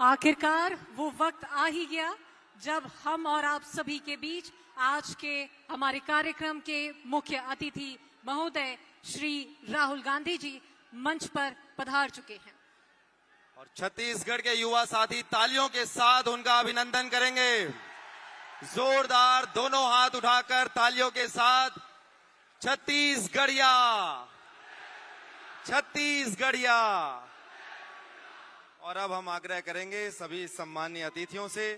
आखिरकार वो वक्त आ ही गया जब हम और आप सभी के बीच आज के हमारे कार्यक्रम के मुख्य अतिथि महोदय श्री राहुल गांधी जी मंच पर पधार चुके हैं और छत्तीसगढ़ के युवा साथी तालियों के साथ उनका अभिनंदन करेंगे। जोरदार दोनों हाथ उठाकर तालियों के साथ छत्तीसगढ़िया छत्तीसगढ़िया। और अब हम आग्रह करेंगे सभी सम्मानीय अतिथियों से,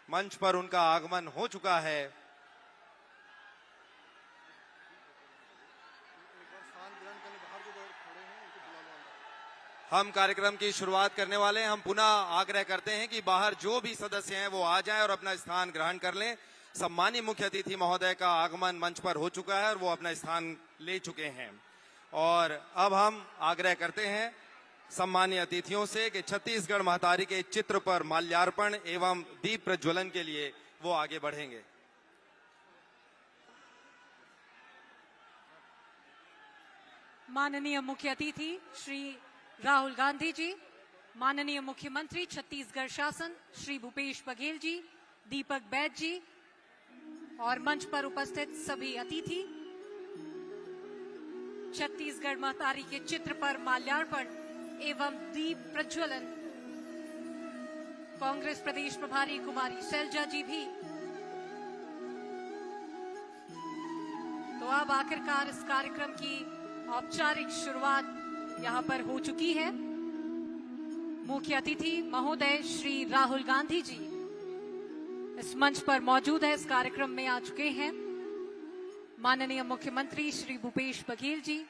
मंच पर उनका आगमन हो चुका है। हम कार्यक्रम की शुरुआत करने वाले हैं। हम पुनः आग्रह करते हैं कि बाहर जो भी सदस्य हैं वो आ जाएं और अपना स्थान ग्रहण कर लें। सम्मानीय मुख्य अतिथि महोदय का आगमन मंच पर हो चुका है और वो अपना स्थान ले चुके हैं। और अब हम आग्रह करते हैं सम्मानीय अतिथियों से कि छत्तीसगढ़ महतारी के चित्र पर माल्यार्पण एवं दीप प्रज्वलन के लिए वो आगे बढ़ेंगे। माननीय मुख्य अतिथि श्री राहुल गांधी जी, माननीय मुख्यमंत्री छत्तीसगढ़ शासन श्री भूपेश बघेल जी, दीपक बैद जी और मंच पर उपस्थित सभी अतिथि, छत्तीसगढ़ महतारी के चित्र पर माल्यार्पण एवं दीप प्रज्वलन कांग्रेस प्रदेश प्रभारी कुमारी शैलजा जी भी। तो अब आखिरकार इस कार्यक्रम की औपचारिक शुरुआत यहां पर हो चुकी है। मुख्य अतिथि महोदय श्री राहुल गांधी जी इस मंच पर मौजूद है, इस कार्यक्रम में आ चुके हैं। माननीय मुख्यमंत्री श्री भूपेश बघेल जी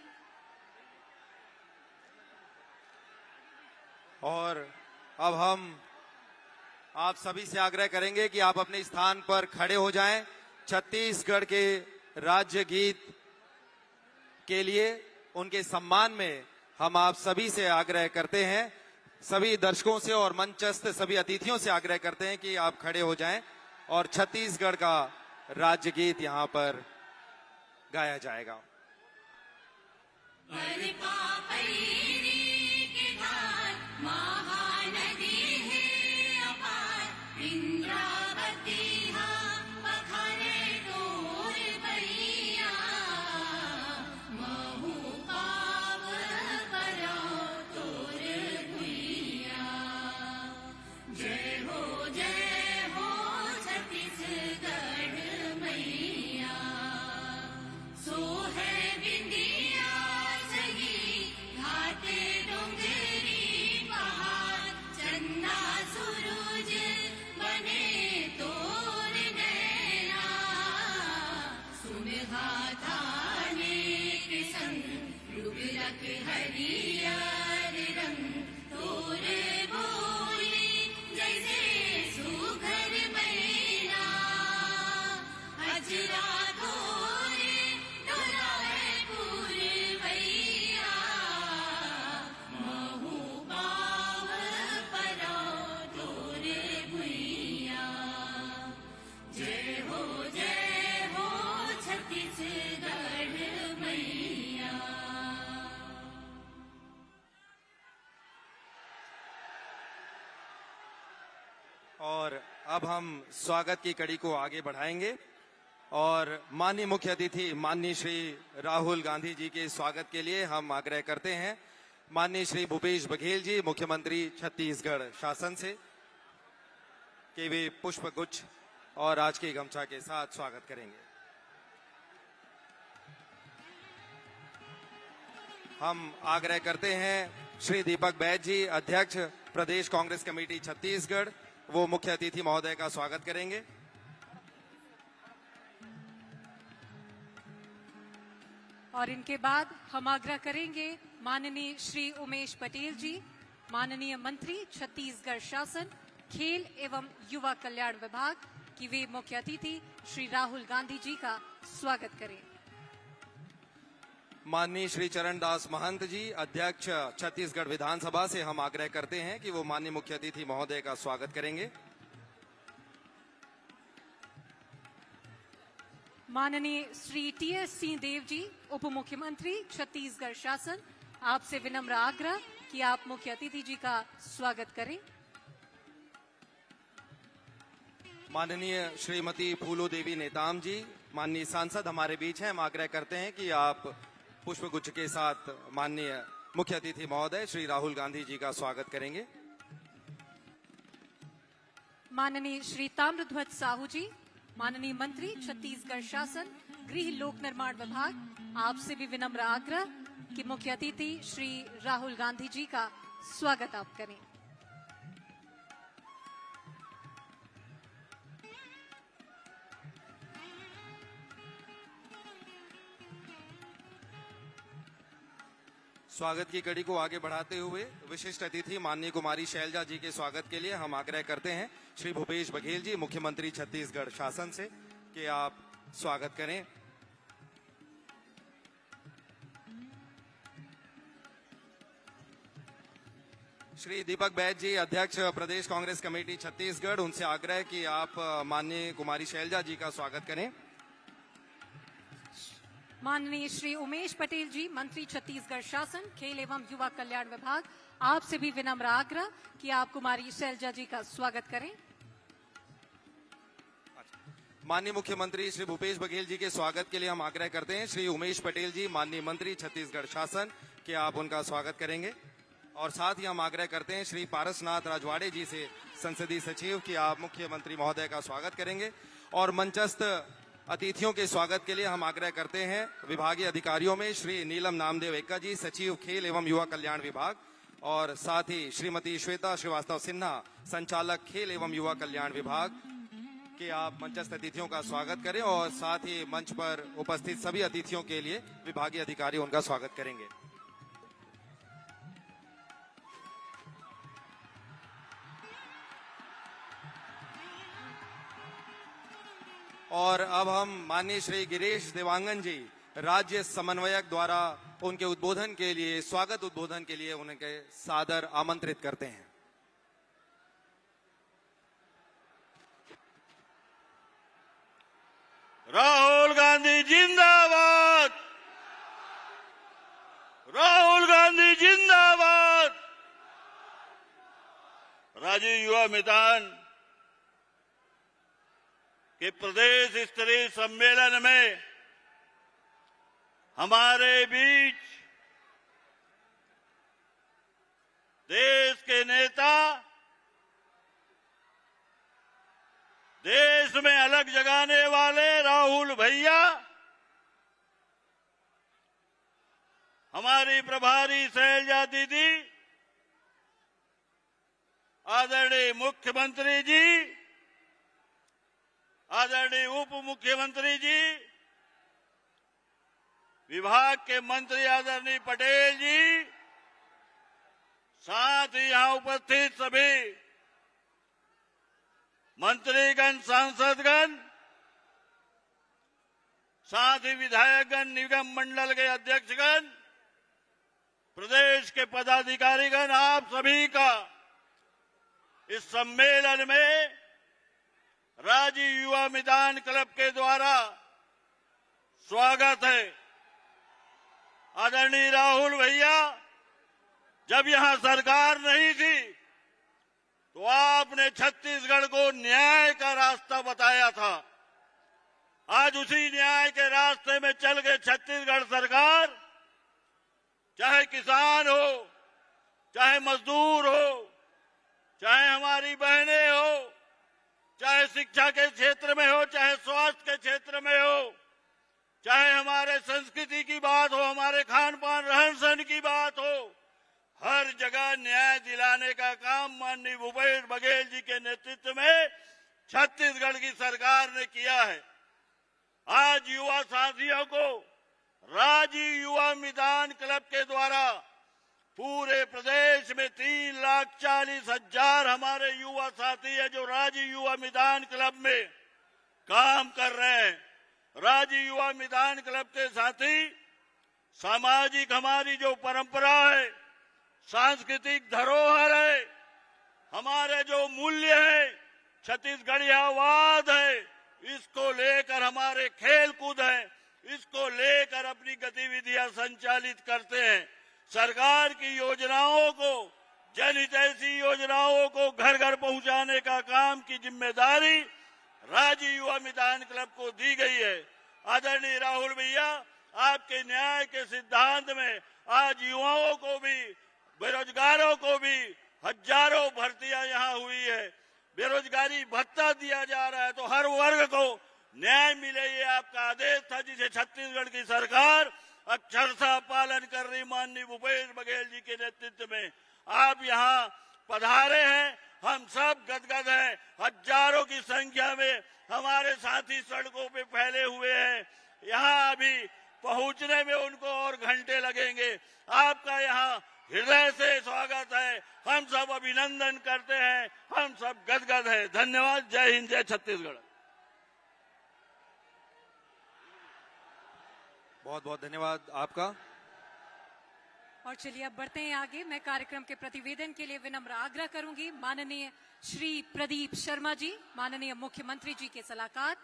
और अब हम आप सभी से आग्रह करेंगे कि आप अपने स्थान पर खड़े हो जाएं। छत्तीसगढ़ के राज्य गीत के लिए उनके सम्मान में हम आप सभी से आग्रह करते हैं, सभी दर्शकों से और मंचस्थ सभी अतिथियों से आग्रह करते हैं कि आप खड़े हो जाएं और छत्तीसगढ़ का राज्य गीत यहां पर गाया जाएगा। और अब हम स्वागत की कड़ी को आगे बढ़ाएंगे और माननीय मुख्य अतिथि माननीय श्री राहुल गांधी जी के स्वागत के लिए हम आग्रह करते हैं माननीय श्री भूपेश बघेल जी, मुख्यमंत्री छत्तीसगढ़ शासन से, कि वे पुष्प गुच्छ और राजकीय गमछा के साथ स्वागत करेंगे। हम आग्रह करते हैं श्री दीपक बैद जी, अध्यक्ष प्रदेश कांग्रेस कमेटी छत्तीसगढ़, वो मुख्य अतिथि महोदय का स्वागत करेंगे। और इनके बाद हम आग्रह करेंगे माननीय श्री उमेश पटेल जी, माननीय मंत्री छत्तीसगढ़ शासन खेल एवं युवा कल्याण विभाग, की वे मुख्य अतिथि श्री राहुल गांधी जी का स्वागत करें। माननीय श्री चरणदास महंत जी, अध्यक्ष छत्तीसगढ़ विधानसभा से हम आग्रह करते हैं कि वो माननीय मुख्य अतिथि महोदय का स्वागत करेंगे। माननीय श्री टी.एस. सिंहदेव जी, उप मुख्यमंत्री छत्तीसगढ़ शासन, आपसे विनम्र आग्रह कि आप मुख्य अतिथि जी का स्वागत करें। माननीय श्रीमती फूलो देवी नेताम जी, माननीय सांसद हमारे बीच हैं। हम आग्रह करते हैं कि आप पुष्पगुच्छ के साथ माननीय मुख्य अतिथि महोदय श्री राहुल गांधी जी का स्वागत करेंगे। माननीय श्री ताम्रध्वज साहू जी, माननीय मंत्री छत्तीसगढ़ शासन गृह लोक निर्माण विभाग, आपसे भी विनम्र आग्रह कि मुख्य अतिथि श्री राहुल गांधी जी का स्वागत आप करें। स्वागत की कड़ी को आगे बढ़ाते हुए विशिष्ट अतिथि माननीय कुमारी शैलजा जी के स्वागत के लिए हम आग्रह करते हैं श्री भूपेश बघेल जी, मुख्यमंत्री छत्तीसगढ़ शासन से, कि आप स्वागत करें। श्री दीपक बैज जी, अध्यक्ष प्रदेश कांग्रेस कमेटी छत्तीसगढ़, उनसे आग्रह कि आप माननीय कुमारी शैलजा जी का स्वागत करें। माननीय श्री उमेश पटेल जी, मंत्री छत्तीसगढ़ शासन खेल एवं युवा कल्याण विभाग, आपसे भी विनम्र आग्रह कि आप कुमारी शैलजा जी का स्वागत करें। माननीय मुख्यमंत्री श्री भूपेश बघेल जी के स्वागत के लिए हम आग्रह करते हैं श्री उमेश पटेल जी, माननीय मंत्री छत्तीसगढ़ शासन, कि आप उनका स्वागत करेंगे। और साथ ही हम आग्रह करते हैं श्री पारसनाथ राजवाड़े जी से, संसदीय सचिव, कि आप मुख्यमंत्री महोदय का स्वागत करेंगे। और मंचस्थ अतिथियों के स्वागत के लिए हम आग्रह करते हैं विभागीय अधिकारियों में श्री नीलम नामदेव एक्का जी, सचिव खेल एवं युवा कल्याण विभाग, और साथ ही श्रीमती श्वेता श्रीवास्तव सिन्हा, संचालक खेल एवं युवा कल्याण विभाग, कि आप मंचस्थ अतिथियों का स्वागत करें। और साथ ही मंच पर उपस्थित सभी अतिथियों के लिए विभागीय अधिकारी उनका स्वागत करेंगे। और अब हम माननीय श्री गिरीश देवांगन जी, राज्य समन्वयक, द्वारा उनके उद्बोधन के लिए, स्वागत उद्बोधन के लिए उनके सादर आमंत्रित करते हैं। राहुल गांधी जिंदाबाद, राहुल गांधी जिंदाबाद। राज्य युवा मैदान के प्रदेश स्तरीय सम्मेलन में हमारे बीच देश के नेता, देश में अलग जगाने वाले राहुल भैया, हमारी प्रभारी शैलजा दीदी, आदरणीय मुख्यमंत्री जी, आदरणीय उप मुख्यमंत्री जी, विभाग के मंत्री आदरणीय पटेल जी, साथ ही यहां उपस्थित सभी मंत्रीगण, सांसदगण, साथ ही विधायकगण, निगम मंडल के अध्यक्षगण, प्रदेश के पदाधिकारीगण, आप सभी का इस सम्मेलन में राज्य युवा मैदान क्लब के द्वारा स्वागत है। आदरणीय राहुल भैया, जब यहां सरकार नहीं थी तो आपने छत्तीसगढ़ को न्याय का रास्ता बताया था। आज उसी न्याय के रास्ते में चल के छत्तीसगढ़ सरकार, चाहे किसान हो, चाहे मजदूर हो, चाहे हमारी बहनें हो, चाहे शिक्षा के क्षेत्र में हो, चाहे स्वास्थ्य के क्षेत्र में हो, चाहे हमारे संस्कृति की बात हो, हमारे खान पान रहन सहन की बात हो, हर जगह न्याय दिलाने का काम माननीय भूपेश बघेल जी के नेतृत्व में छत्तीसगढ़ की सरकार ने किया है। आज युवा साथियों को राज्य युवा मैदान क्लब के द्वारा पूरे प्रदेश में 3,40,000 हमारे युवा साथी है जो राज्य युवा मैदान क्लब में काम कर रहे हैं। राज्य युवा मैदान क्लब के साथी सामाजिक हमारी जो परंपरा है, सांस्कृतिक धरोहर है, हमारे जो मूल्य है, छत्तीसगढ़ियावाद है, इसको लेकर हमारे खेल कूद है, इसको लेकर अपनी गतिविधियां संचालित करते हैं। सरकार की योजनाओं को, जनहितैषी योजनाओं को घर घर पहुंचाने का काम की जिम्मेदारी राज्य युवा मितान क्लब को दी गई है। आदरणीय राहुल भैया, आपके न्याय के सिद्धांत में आज युवाओं को भी, बेरोजगारों को भी हजारों भर्तियां यहाँ हुई है। बेरोजगारी भत्ता दिया जा रहा है, तो हर वर्ग को न्याय मिले, ये आपका आदेश था, जिसे छत्तीसगढ़ की सरकार अक्षरशः पालन कर रही। माननीय भूपेश बघेल जी के नेतृत्व में आप यहाँ पधारे हैं, हम सब गदगद हैं। हजारों की संख्या में हमारे साथी सड़कों पे फैले हुए हैं। यहाँ अभी पहुंचने में उनको और घंटे लगेंगे। आपका यहाँ हृदय से स्वागत है, हम सब अभिनंदन करते हैं, हम सब गदगद हैं। धन्यवाद। जय हिंद, जय छत्तीसगढ़। बहुत बहुत धन्यवाद आपका। और चलिए अब बढ़ते हैं आगे। मैं कार्यक्रम के प्रतिवेदन के लिए विनम्र आग्रह करूंगी माननीय श्री प्रदीप शर्मा जी, माननीय मुख्यमंत्री जी के सलाहकार।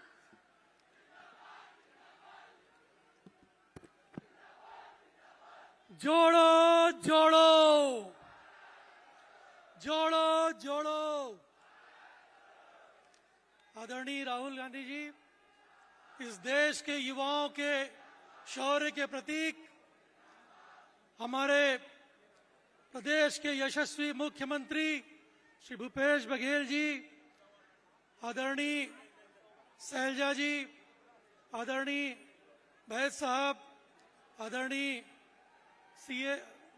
जोड़ो जोड़ो, जोड़ो जोड़ो। आदरणीय राहुल गांधी जी, इस देश के युवाओं के शौर्य के प्रतीक हमारे प्रदेश के यशस्वी मुख्यमंत्री श्री भूपेश बघेल जी, आदरणीय शैलजा जी, आदरणीय बैद साहब, आदरणीय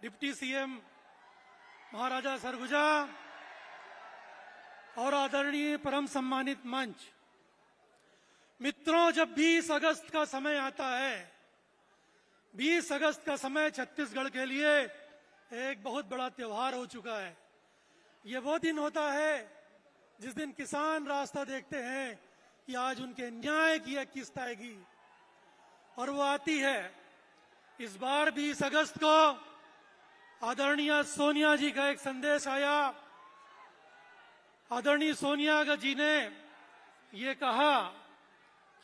डिप्टी सीएम महाराजा सरगुजा और आदरणीय परम सम्मानित मंच मित्रों, जब 20 अगस्त का समय आता है, 20 अगस्त का समय छत्तीसगढ़ के लिए एक बहुत बड़ा त्योहार हो चुका है। ये वो दिन होता है जिस दिन किसान रास्ता देखते हैं कि आज उनके न्याय की एक किस्त आएगी, और वो आती है। इस बार 20 अगस्त को आदरणीय सोनिया जी का एक संदेश आया। आदरणीय सोनिया जी ने ये कहा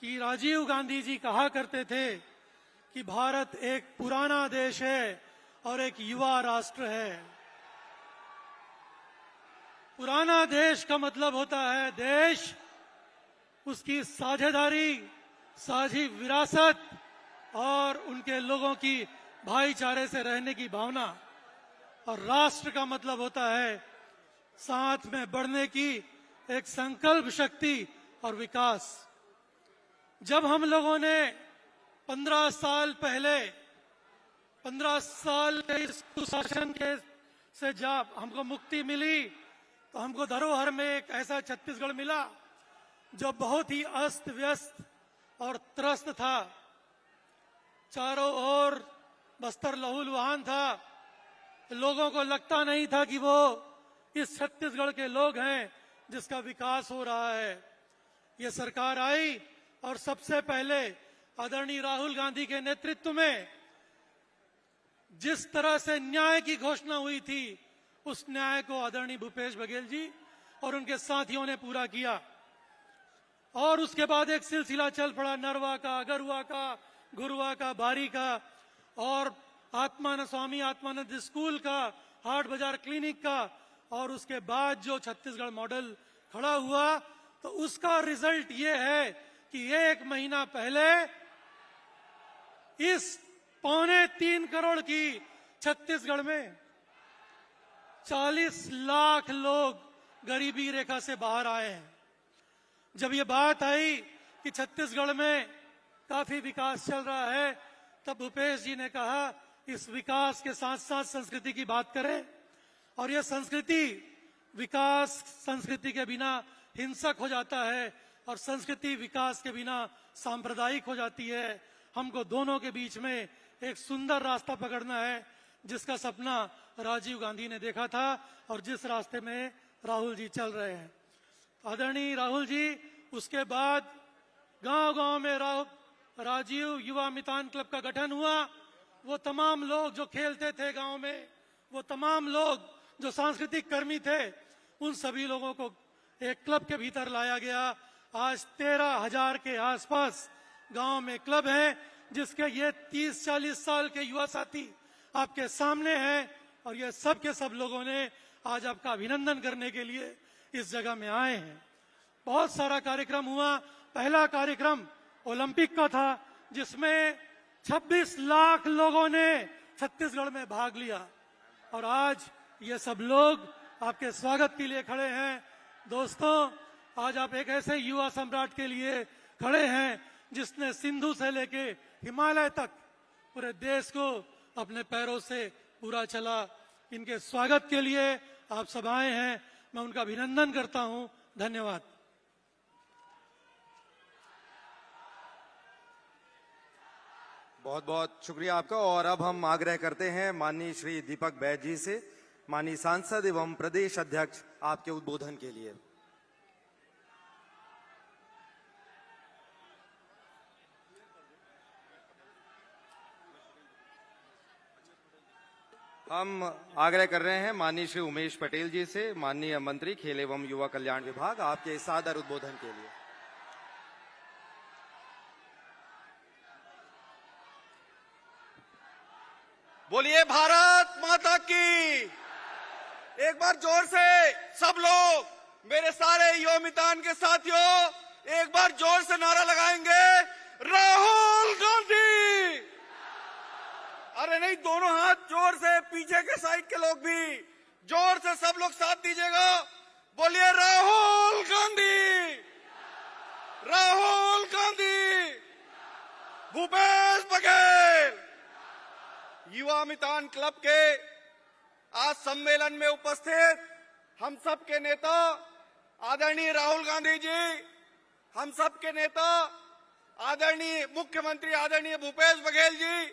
कि राजीव गांधी जी कहा करते थे कि भारत एक पुराना देश है और एक युवा राष्ट्र है। पुराना देश का मतलब होता है देश, उसकी साझेदारी, साझी विरासत और उनके लोगों की भाईचारे से रहने की भावना। और राष्ट्र का मतलब होता है साथ में बढ़ने की एक संकल्प शक्ति और विकास। जब हम लोगों ने 15 साल पहले 15 साल के इस कुशासन के से जब हमको मुक्ति मिली, तो हमको धरोहर में एक ऐसा छत्तीसगढ़ मिला जो बहुत ही अस्त व्यस्त और त्रस्त था। चारों ओर बस्तर लहूलुहान था। लोगों को लगता नहीं था कि वो इस छत्तीसगढ़ के लोग हैं जिसका विकास हो रहा है। ये सरकार आई और सबसे पहले आदरणीय राहुल गांधी के नेतृत्व में जिस तरह से न्याय की घोषणा हुई थी, उस न्याय को आदरणीय भूपेश बघेल जी और उनके साथियों ने पूरा किया। और उसके बाद एक सिलसिला चल पड़ा नरवा का, गरुआ का, गुरुआ का, बारी का, और स्वामी आत्मानंद स्कूल का, हाट बाजार क्लिनिक का। और उसके बाद जो छत्तीसगढ़ मॉडल खड़ा हुआ, तो उसका रिजल्ट ये है कि 1 महीना पहले इस 2.25 करोड़ की छत्तीसगढ़ में 40 लाख लोग गरीबी रेखा से बाहर आए हैं। जब ये बात आई कि छत्तीसगढ़ में काफी विकास चल रहा है, तब भूपेश जी ने कहा इस विकास के साथ साथ संस्कृति की बात करें। और यह संस्कृति, विकास संस्कृति के बिना हिंसक हो जाता है और संस्कृति विकास के बिना सांप्रदायिक हो जाती है। हमको दोनों के बीच में एक सुंदर रास्ता पकड़ना है, जिसका सपना राजीव गांधी ने देखा था और जिस रास्ते में राहुल जी चल रहे हैं। आदरणीय राहुल जी, उसके बाद गांव-गांव में राजीव युवा मितान क्लब का गठन हुआ। वो तमाम लोग जो खेलते थे गांव में, वो तमाम लोग जो सांस्कृतिक कर्मी थे, उन सभी लोगों को एक क्लब के भीतर लाया गया। आज 13,000 के आसपास गांव में क्लब हैं, जिसके ये 30-40 साल के युवा साथी आपके सामने है और ये सब के सब लोगों ने आज आपका अभिनंदन करने के लिए इस जगह में आए हैं। बहुत सारा कार्यक्रम हुआ। पहला कार्यक्रम ओलंपिक का था जिसमें 26 लाख लोगों ने छत्तीसगढ़ में भाग लिया और आज ये सब लोग आपके स्वागत के लिए खड़े हैं। दोस्तों, आज आप एक ऐसे युवा सम्राट के लिए खड़े हैं जिसने सिंधु से लेके हिमालय तक पूरे देश को अपने पैरों से पूरा चला। इनके स्वागत के लिए आप सब आए हैं, मैं उनका अभिनंदन करता हूं। धन्यवाद। बहुत बहुत शुक्रिया आपका। और अब हम आग्रह करते हैं माननीय श्री दीपक बैज जी से, माननीय सांसद एवं प्रदेश अध्यक्ष, आपके उद्बोधन के लिए। हम आग्रह कर रहे हैं माननीय श्री उमेश पटेल जी से, माननीय मंत्री खेल एवं युवा कल्याण विभाग, आपके सादर उद्बोधन के लिए। बोलिए भारत माता की। एक बार जोर से सब लोग, मेरे सारे युवा मितान के साथियों, एक बार जोर से नारा लगाएंगे, राहुल गांधी। अरे नहीं, दोनों हाथ जोर से, पीछे के साइड के लोग भी जोर से सब लोग साथ दीजिएगा। बोलिए राहुल गांधी, राहुल गांधी, भूपेश बघेल। युवा मितान क्लब के आज सम्मेलन में उपस्थित हम सब के नेता आदरणीय राहुल गांधी जी, हम सब के नेता आदरणीय मुख्यमंत्री आदरणीय भूपेश बघेल जी,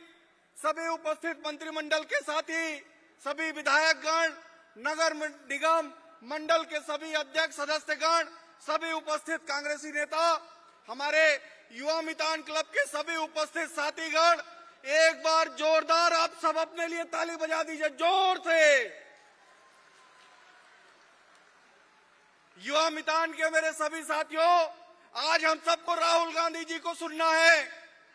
सभी उपस्थित मंत्रिमंडल के साथी, सभी विधायकगण, नगर निगम मंडल के सभी अध्यक्ष सदस्यगण, सभी उपस्थित कांग्रेसी नेता, हमारे युवा मितान क्लब के सभी उपस्थित साथीगण, एक बार जोरदार आप सब अपने लिए ताली बजा दीजिए जोर से। युवा मितान के मेरे सभी साथियों, आज हम सबको राहुल गांधी जी को सुनना है।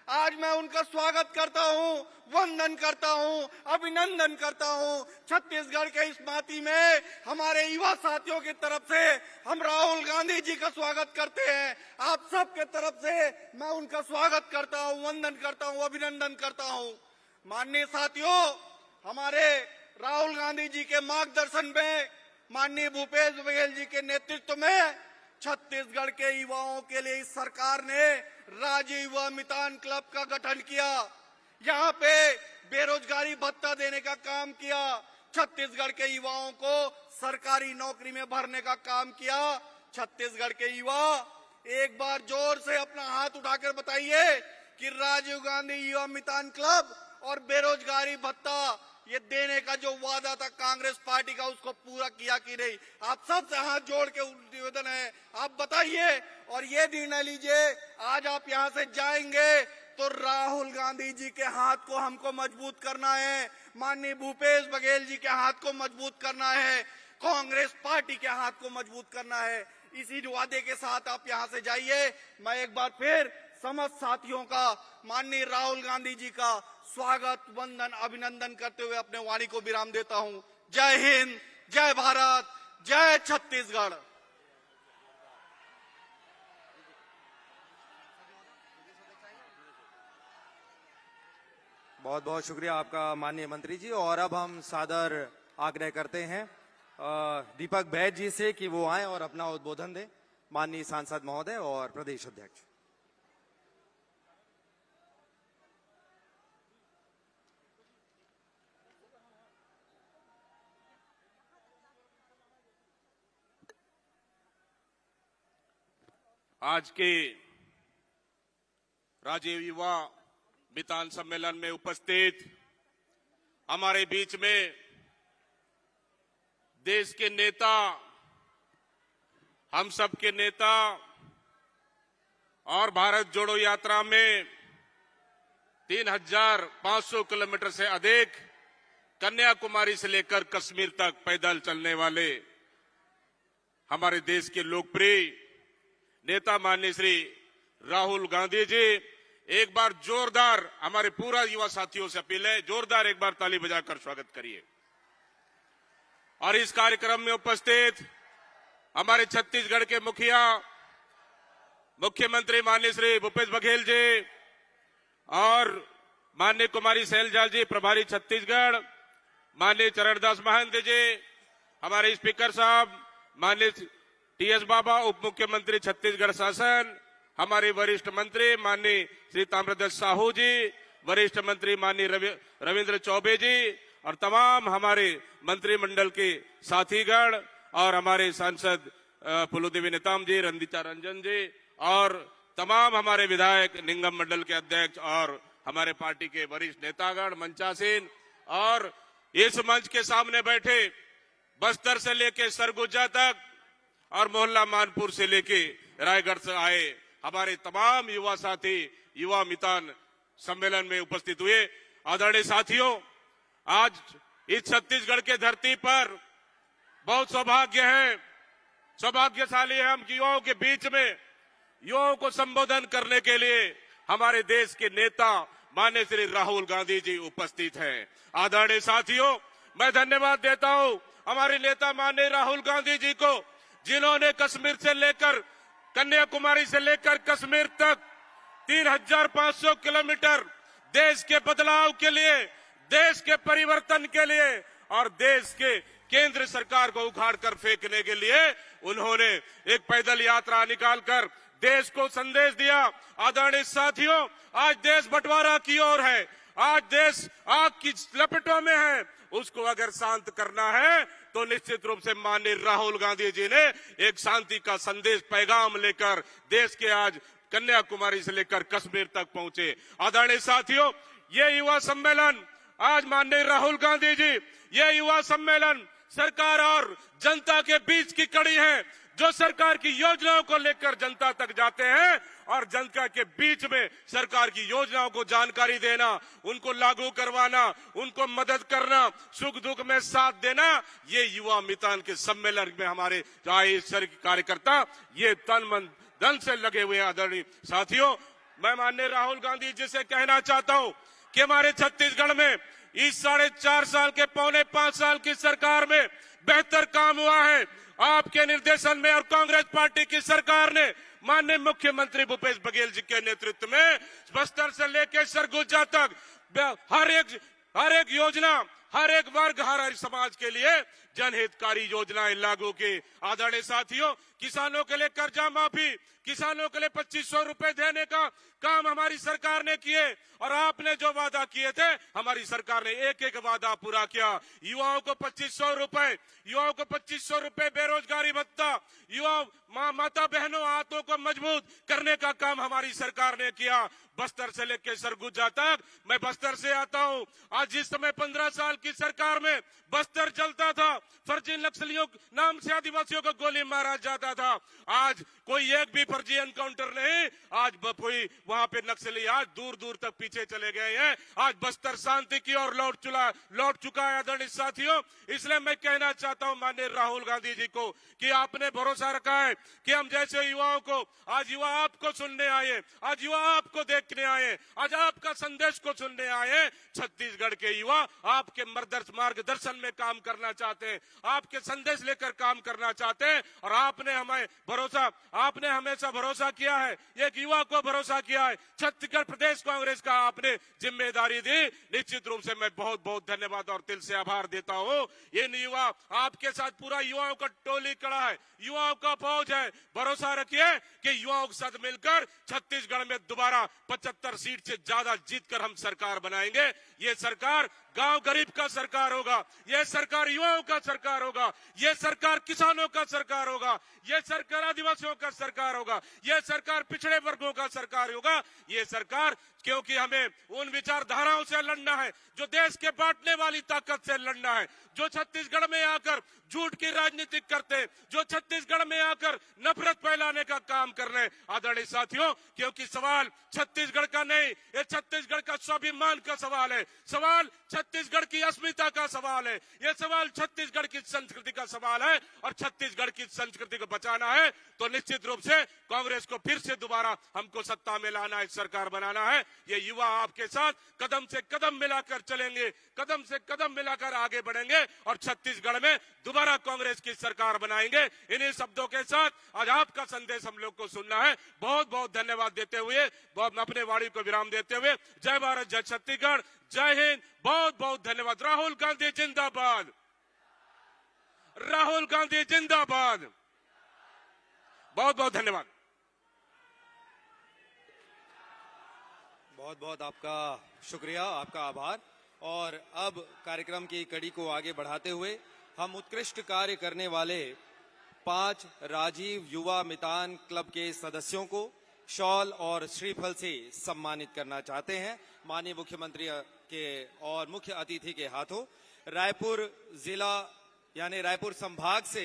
आज मैं उनका स्वागत करता हूं, वंदन करता हूं, अभिनंदन करता हूं। छत्तीसगढ़ के इस माटी में हमारे युवा साथियों की तरफ से हम राहुल गांधी जी का स्वागत करते हैं। आप सब के तरफ से मैं उनका स्वागत करता हूं, वंदन करता हूं, अभिनंदन करता हूं। माननीय साथियों, हमारे राहुल गांधी जी के मार्गदर्शन में, माननीय भूपेश बघेल जी के नेतृत्व में छत्तीसगढ़ के युवाओं के लिए इस सरकार ने राज्य युवा मितान क्लब का गठन किया। यहाँ पे बेरोजगारी भत्ता देने का काम किया, छत्तीसगढ़ के युवाओं को सरकारी नौकरी में भरने का काम किया। छत्तीसगढ़ के युवा एक बार जोर से अपना हाथ उठाकर बताइए कि राजीव गांधी युवा मितान क्लब और बेरोजगारी भत्ता ये देने का जो वादा था कांग्रेस पार्टी का, उसको पूरा किया कि नहीं। आप सबसे हाथ जोड़ के निवेदन है, आप बताइए और ये निर्णय लीजिए। आज आप यहाँ से जाएंगे तो राहुल गांधी जी के हाथ को हमको मजबूत करना है, माननीय भूपेश बघेल जी के हाथ को मजबूत करना है, कांग्रेस पार्टी के हाथ को मजबूत करना है। इसी वादे के साथ आप यहाँ से जाइए। मैं एक बार फिर समस्त साथियों का, माननीय राहुल गांधी जी का स्वागत, वंदन, अभिनंदन करते हुए अपने वाणी को विराम देता हूं। जय हिंद, जय भारत, जय छत्तीसगढ़। बहुत बहुत शुक्रिया आपका माननीय मंत्री जी। और अब हम सादर आग्रह करते हैं दीपक बैज जी से कि वो आए और अपना उद्बोधन दें, माननीय सांसद महोदय और प्रदेश अध्यक्ष। आज के राज्य युवा मितान सम्मेलन में उपस्थित हमारे बीच में देश के नेता, हम सब के नेता और भारत जोड़ो यात्रा में 3,500 किलोमीटर से अधिक कन्याकुमारी से लेकर कश्मीर तक पैदल चलने वाले हमारे देश के लोकप्रिय नेता माननीय श्री राहुल गांधी जी एक बार जोरदार हमारे पूरा युवा साथियों से अपील है, जोरदार एक बार ताली बजाकर स्वागत करिए। और इस कार्यक्रम में उपस्थित हमारे छत्तीसगढ़ के मुखिया मुख्यमंत्री माननीय श्री भूपेश बघेल जी और माननीय कुमारी सैलजा जी प्रभारी छत्तीसगढ़, माननीय चरणदास महंत जी, हमारे स्पीकर साहब माननीय टीएस बाबा उप मुख्यमंत्री छत्तीसगढ़ शासन, हमारे वरिष्ठ मंत्री माननीय श्री ताम्रध्वज साहू जी, वरिष्ठ मंत्री माननीय रविंद्र चौबे जी और तमाम हमारे मंत्रिमंडल के साथीगण और हमारे सांसद फूलोदेवी नेताम जी, रंदिता रंजन जी और तमाम हमारे विधायक, निगम मंडल के अध्यक्ष और हमारे पार्टी के वरिष्ठ नेतागण, मंचासीन और इस मंच के सामने बैठे बस्तर से लेके सरगुजा तक और मोहल्ला मानपुर से लेके रायगढ़ से आए हमारे तमाम युवा साथी युवा मितान सम्मेलन में उपस्थित हुए। आदरणीय साथियों, आज इस छत्तीसगढ़ के धरती पर बहुत सौभाग्यशाली है हम युवाओं के बीच में युवाओं को संबोधन करने के लिए हमारे देश के नेता माननीय श्री राहुल गांधी जी उपस्थित हैं। आदरणीय साथियों, मैं धन्यवाद देता हूं हमारे नेता माननीय राहुल गांधी जी को, जिन्होंने कश्मीर से लेकर कन्याकुमारी से लेकर कश्मीर तक 3500 किलोमीटर देश के बदलाव के लिए, देश के परिवर्तन के लिए और देश के केंद्र सरकार को उखाड़ कर फेंकने के लिए उन्होंने एक पैदल यात्रा निकालकर देश को संदेश दिया। आदरणीय साथियों, आज देश बंटवारा की ओर है, आज देश आग की लपटों में है। उसको अगर शांत करना है तो निश्चित रूप से माननीय राहुल गांधी जी ने एक शांति का संदेश पैगाम लेकर देश के आज कन्याकुमारी से लेकर कश्मीर तक पहुंचे। आदरणीय साथियों, ये युवा सम्मेलन आज माननीय राहुल गांधी जी, ये युवा सम्मेलन सरकार और जनता के बीच की कड़ी है, जो सरकार की योजनाओं को लेकर जनता तक जाते हैं और जनता के बीच में सरकार की योजनाओं को जानकारी देना, उनको लागू करवाना, उनको मदद करना, सुख दुख में साथ देना, ये युवा मितान के सम्मेलन में हमारे कार्यकर्ता ये तन मन धन से लगे हुए हैं। आदरणीय साथियों, मैं माननीय राहुल गांधी जी से कहना चाहता हूं कि हमारे छत्तीसगढ़ में इस 4.5 साल के 4.25 साल की सरकार में बेहतर काम हुआ है। आपके निर्देशन में और कांग्रेस पार्टी की सरकार ने माननीय मुख्यमंत्री भूपेश बघेल जी के नेतृत्व में बस्तर से लेकर सरगुजा तक हर एक योजना, हर एक वर्ग, हर एक समाज के लिए जनहितकारी योजनाएं लागू की। आदरणीय साथियों, किसानों के लिए कर्जा माफी, किसानों के लिए 2500 रुपए देने का काम हमारी सरकार ने किए और आपने जो वादा किए थे हमारी सरकार ने एक एक वादा पूरा किया। युवाओं को 2500 रुपए, युवाओं को 2500 रुपए बेरोजगारी भत्ता, युवा माता बहनों हाथों को मजबूत करने का काम हमारी सरकार ने किया। बस्तर से लेकर सरगुजा तक, मैं बस्तर से आता हूं। आज जिस समय 15 साल की सरकार में बस्तर चलता था, फर्जी नक्सलियों नाम से आदिवासियों को गोली मारा जाता था, आज कोई एक भी फर्जी एनकाउंटर नहीं, आज कोई वहां पे नक्सली आज दूर दूर तक पीछे चले गए हैं। आज बस्तर शांति की ओर लौट चुका है। आदरणीय साथियों, इसलिए मैं कहना चाहता हूं माननीय राहुल गांधी जी को कि आपने भरोसा रखा है कि हम जैसे युवाओं को, आज युवा आपको सुनने आए, आज युवा आपको देखने आए, आज आपका संदेश को सुनने आए। छत्तीसगढ़ के युवा आपके मार्गदर्शन में काम करना चाहते हैं, आपके संदेश लेकर काम करना चाहते हैं और आपने हमेशा भरोसा किया है, एक युवा को भरोसा किया है। छत्तीसगढ़ प्रदेश कांग्रेस का आपने जिम्मेदारी दी, निश्चित रूप से मैं बहुत बहुत धन्यवाद और दिल से आभार देता हूं। ये युवा आपके साथ पूरा युवाओं का टोली खड़ा है, युवाओं का फौज है। भरोसा रखिए कि युवाओं के साथ मिलकर छत्तीसगढ़ में दोबारा 75 सीट से ज्यादा जीतकर हम सरकार बनाएंगे। ये सरकार गांव गरीब का सरकार होगा, ये सरकार युवाओं का सरकार होगा, ये सरकार किसानों का सरकार होगा, ये सरकार आदिवासियों का सरकार होगा, ये सरकार पिछड़े वर्गों का सरकार होगा। ये सरकार, क्योंकि हमें उन विचारधाराओं से लड़ना है जो देश के बांटने वाली ताकत से लड़ना है, जो छत्तीसगढ़ में आकर झूठ की राजनीति करते हैं, जो छत्तीसगढ़ में आकर नफरत फैलाने का काम कर रहे हैं। आदरणीय साथियों, क्योंकि सवाल छत्तीसगढ़ का नहीं, ये छत्तीसगढ़ का स्वाभिमान का सवाल है, सवाल छत्तीसगढ़ की अस्मिता का सवाल है, ये सवाल छत्तीसगढ़ की संस्कृति का सवाल है। और छत्तीसगढ़ की संस्कृति को बचाना है तो निश्चित रूप से कांग्रेस को फिर से दोबारा हमको सत्ता में लाना है, सरकार बनाना है। ये युवा आपके साथ कदम से कदम मिलाकर चलेंगे, कदम से कदम मिलाकर आगे बढ़ेंगे और छत्तीसगढ़ में दोबारा कांग्रेस की सरकार बनाएंगे। इन्हीं शब्दों के साथ आज आपका संदेश हम लोग को सुनना है। बहुत बहुत धन्यवाद देते हुए, अपने वाणी को विराम देते हुए, जय भारत, जय छत्तीसगढ़, जय हिंद, बहुत बहुत धन्यवाद। राहुल गांधी जिंदाबाद, राहुल गांधी जिंदाबाद। बहुत बहुत धन्यवाद। बहुत बहुत आपका शुक्रिया, आपका आभार। और अब कार्यक्रम की कड़ी को आगे बढ़ाते हुए हम उत्कृष्ट कार्य करने वाले 5 राजीव युवा मितान क्लब के सदस्यों को शॉल और श्रीफल से सम्मानित करना चाहते हैं। माननीय मुख्यमंत्री के और मुख्य अतिथि के हाथों रायपुर जिला यानी रायपुर संभाग से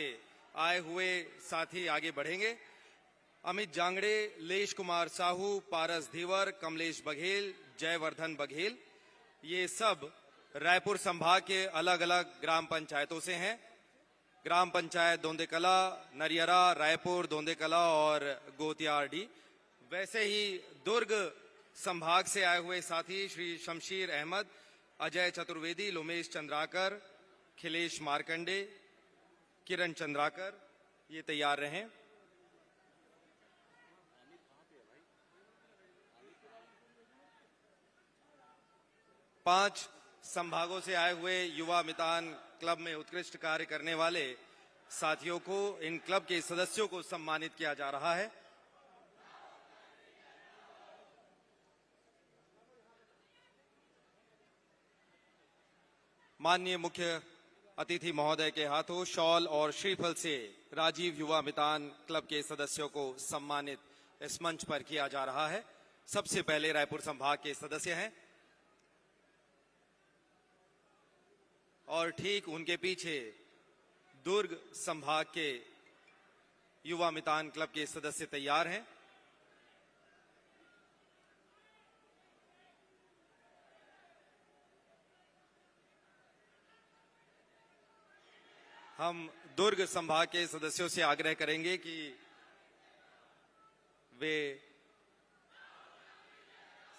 आए हुए साथी आगे बढ़ेंगे। अमित जांगड़े, लेश कुमार साहू, पारस धीवर, कमलेश बघेल, जयवर्धन बघेल, ये सब रायपुर संभाग के अलग अलग ग्राम पंचायतों से हैं। ग्राम पंचायत दोंदेकला, नरियरा, रायपुर, दोंदेकला और गोतियारडी। वैसे ही दुर्ग संभाग से आए हुए साथी श्री शमशीर अहमद, अजय चतुर्वेदी, लोमेश चंद्राकर, खिलेश मार्कंडे, किरण चंद्राकर, ये तैयार रहें। पांच संभागों से आए हुए युवा मितान क्लब में उत्कृष्ट कार्य करने वाले साथियों को, इन क्लब के सदस्यों को सम्मानित किया जा रहा है। माननीय मुख्य अतिथि महोदय के हाथों शॉल और श्रीफल से राजीव युवा मितान क्लब के सदस्यों को सम्मानित इस मंच पर किया जा रहा है। सबसे पहले रायपुर संभाग के सदस्य हैं और ठीक उनके पीछे दुर्ग संभाग के युवा मितान क्लब के सदस्य तैयार हैं। हम दुर्ग संभाग के सदस्यों से आग्रह करेंगे कि वे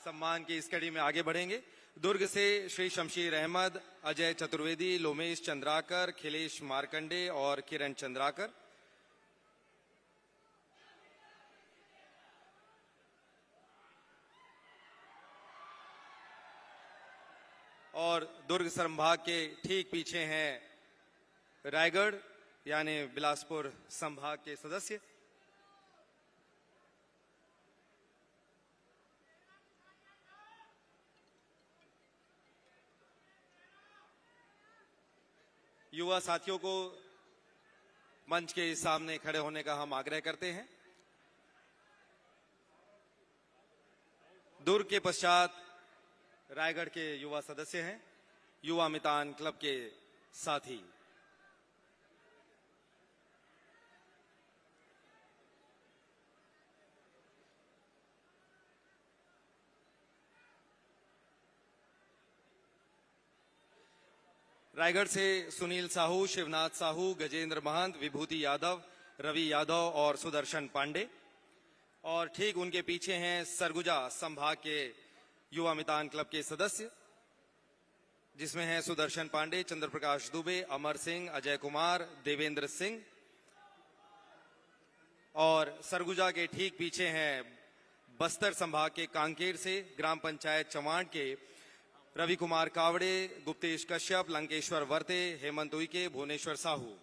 सम्मान की इस कड़ी में आगे बढ़ेंगे। दुर्ग से श्री शमशीर अहमद, अजय चतुर्वेदी, लोमेश चंद्राकर, खिलेश मार्कंडे और किरण चंद्राकर। और दुर्ग संभाग के ठीक पीछे हैं रायगढ़ यानी बिलासपुर संभाग के सदस्य। युवा साथियों को मंच के सामने खड़े होने का हम आग्रह करते हैं। दुर्ग के पश्चात रायगढ़ के युवा सदस्य हैं, युवा मितान क्लब के साथी। रायगढ़ से सुनील साहू, शिवनाथ साहू, गजेंद्र महंत, विभूति यादव, रवि यादव और सुदर्शन पांडे। और ठीक उनके पीछे हैं सरगुजा संभाग के युवा मितान क्लब के सदस्य, जिसमें हैं सुदर्शन पांडे, चंद्रप्रकाश दुबे, अमर सिंह, अजय कुमार, देवेंद्र सिंह। और सरगुजा के ठीक पीछे हैं बस्तर संभाग के कांकेर से ग्राम पंचायत चवाण के रवि कुमार कावड़े, गुप्तेश कश्यप, लंकेश्वर वर्ते, हेमंत उइके, भुवनेश्वर साहू।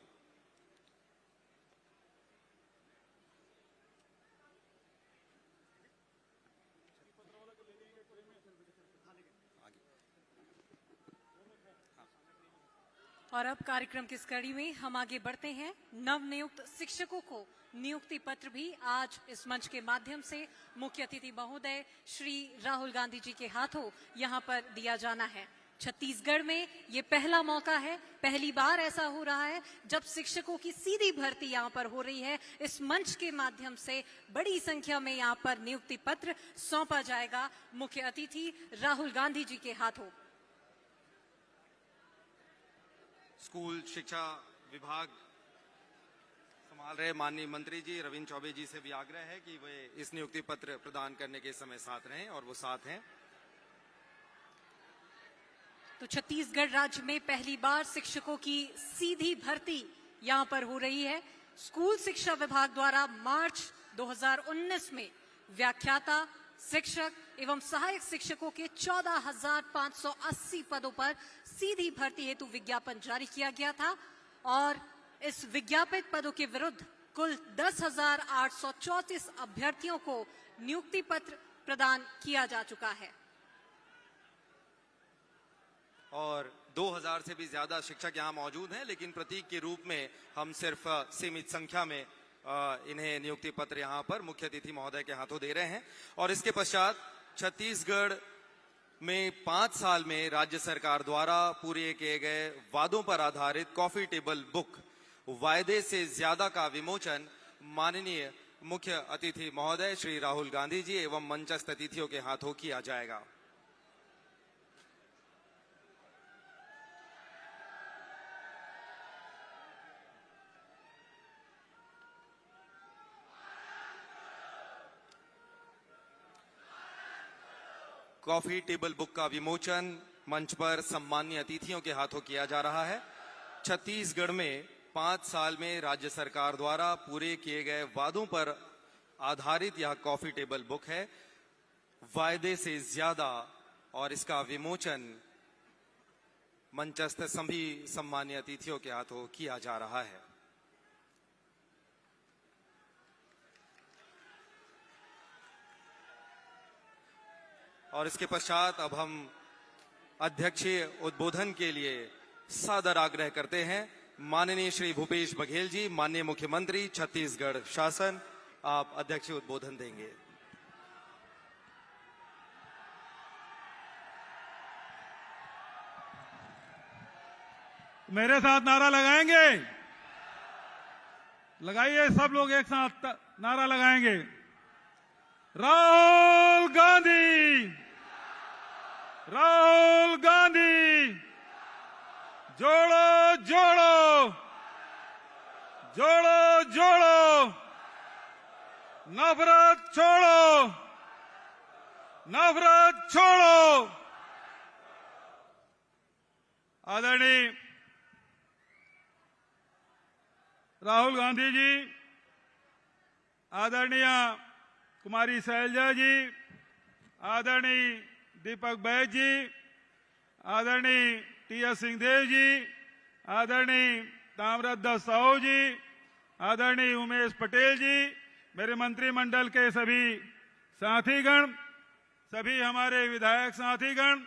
और अब कार्यक्रम की इस कड़ी में हम आगे बढ़ते हैं। नवनियुक्त शिक्षकों को नियुक्ति पत्र भी आज इस मंच के माध्यम से मुख्य अतिथि महोदय श्री राहुल गांधी जी के हाथों यहां पर दिया जाना है। छत्तीसगढ़ में ये पहला मौका है, पहली बार ऐसा हो रहा है जब शिक्षकों की सीधी भर्ती यहाँ पर हो रही है। इस मंच के माध्यम से बड़ी संख्या में यहाँ पर नियुक्ति पत्र सौंपा जाएगा मुख्य अतिथि राहुल गांधी जी के हाथों। स्कूल शिक्षा विभाग संभाल रहे माननीय मंत्री जी रविंद्र चौबे जी से भी आग्रह है कि वे इस नियुक्ति पत्र प्रदान करने के समय साथ रहें, और वो साथ हैं। तो छत्तीसगढ़ राज्य में पहली बार शिक्षकों की सीधी भर्ती यहां पर हो रही है। स्कूल शिक्षा विभाग द्वारा मार्च 2019 में व्याख्याता, शिक्षक एवं सहायक शिक्षकों के 14,580 पदों पर सीधी भर्ती हेतु विज्ञापन जारी किया गया था, और इस विज्ञापित पदों के विरुद्ध कुल 10,834 अभ्यर्थियों को नियुक्ति पत्र प्रदान किया जा चुका है। और 2000 से भी ज्यादा शिक्षक यहाँ मौजूद हैं, लेकिन प्रतीक के रूप में हम सिर्फ सीमित संख्या में इन्हें नियुक्ति पत्र यहाँ पर मुख्य अतिथि महोदय के हाथों दे रहे हैं। और इसके पश्चात छत्तीसगढ़ में 5 साल में राज्य सरकार द्वारा पूरे किए गए वादों पर आधारित कॉफी टेबल बुक वायदे से ज्यादा का विमोचन माननीय मुख्य अतिथि महोदय श्री राहुल गांधी जी एवं मंचस्थ अतिथियों के हाथों किया जाएगा। कॉफी टेबल बुक का विमोचन मंच पर सम्मानीय अतिथियों के हाथों किया जा रहा है। छत्तीसगढ़ में 5 साल में राज्य सरकार द्वारा पूरे किए गए वादों पर आधारित यह कॉफी टेबल बुक है, वायदे से ज्यादा, और इसका विमोचन मंचस्थ सभी सम्मानीय अतिथियों के हाथों किया जा रहा है। और इसके पश्चात अब हम अध्यक्षीय उद्बोधन के लिए सादर आग्रह करते हैं माननीय श्री भूपेश बघेल जी, माननीय मुख्यमंत्री छत्तीसगढ़ शासन, आप अध्यक्षीय उद्बोधन देंगे। मेरे साथ नारा लगाएंगे? लगाइए, सब लोग एक साथ नारा लगाएंगे। राहुल गांधी, राहुल गांधी, जोड़ो जोड़ो, जोड़ो जोड़ो, नफरत छोड़ो, नफरत छोड़ो। आदरणीय राहुल गांधी जी, आदरणीय कुमारी शैलजा जी, आदरणीय दीपक बैज जी, आदरणीय टी.एस. सिंहदेव जी, आदरणीय ताम्रध्वज साहू जी, आदरणीय उमेश पटेल जी, मेरे मंत्रिमंडल के सभी साथीगण, सभी हमारे विधायक साथीगण,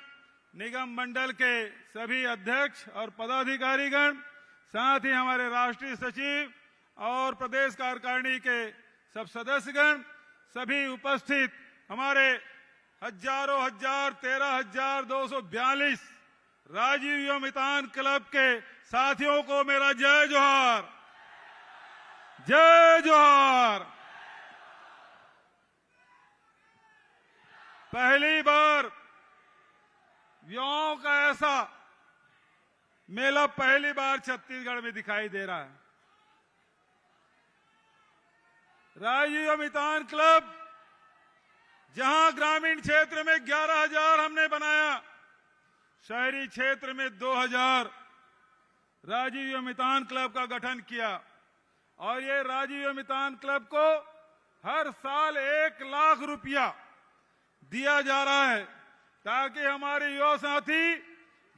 निगम मंडल के सभी अध्यक्ष और पदाधिकारीगण, साथ ही हमारे राष्ट्रीय सचिव और प्रदेश कार्यकारिणी के सब सदस्यगण, सभी उपस्थित हमारे हजारों हजार 13,242 राजीव युवा क्लब के साथियों को मेरा जय जोहार, जय जोहार। पहली बार युवाओं का ऐसा मेला पहली बार छत्तीसगढ़ में दिखाई दे रहा है। राजीव युवा क्लब, जहां ग्रामीण क्षेत्र में 11,000 हमने बनाया, शहरी क्षेत्र में 2,000 राजीव युवा क्लब का गठन किया, और ये राजीव युवा क्लब को हर साल 1 लाख रुपया दिया जा रहा है, ताकि हमारे युवा साथी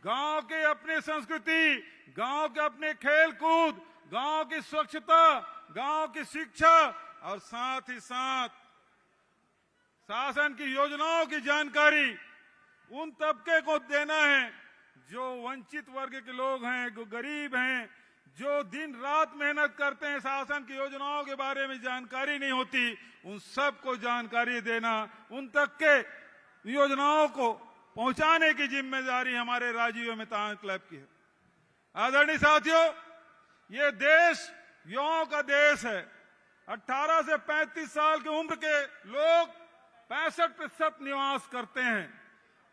गांव के अपनी संस्कृति, गांव के अपने खेल कूद, गांव की स्वच्छता, गांव की शिक्षा और साथ ही साथ शासन की योजनाओं की जानकारी उन तबके को देना है जो वंचित वर्ग के लोग हैं, जो गरीब हैं, जो दिन रात मेहनत करते हैं, शासन की योजनाओं के बारे में जानकारी नहीं होती, उन सबको जानकारी देना, उन तक के योजनाओं को पहुंचाने की जिम्मेदारी हमारे राजीव मितान क्लब की है। आदरणीय साथियों, ये देश युवाओं का देश है। 18 से 35 साल की उम्र के लोग 65% निवास करते हैं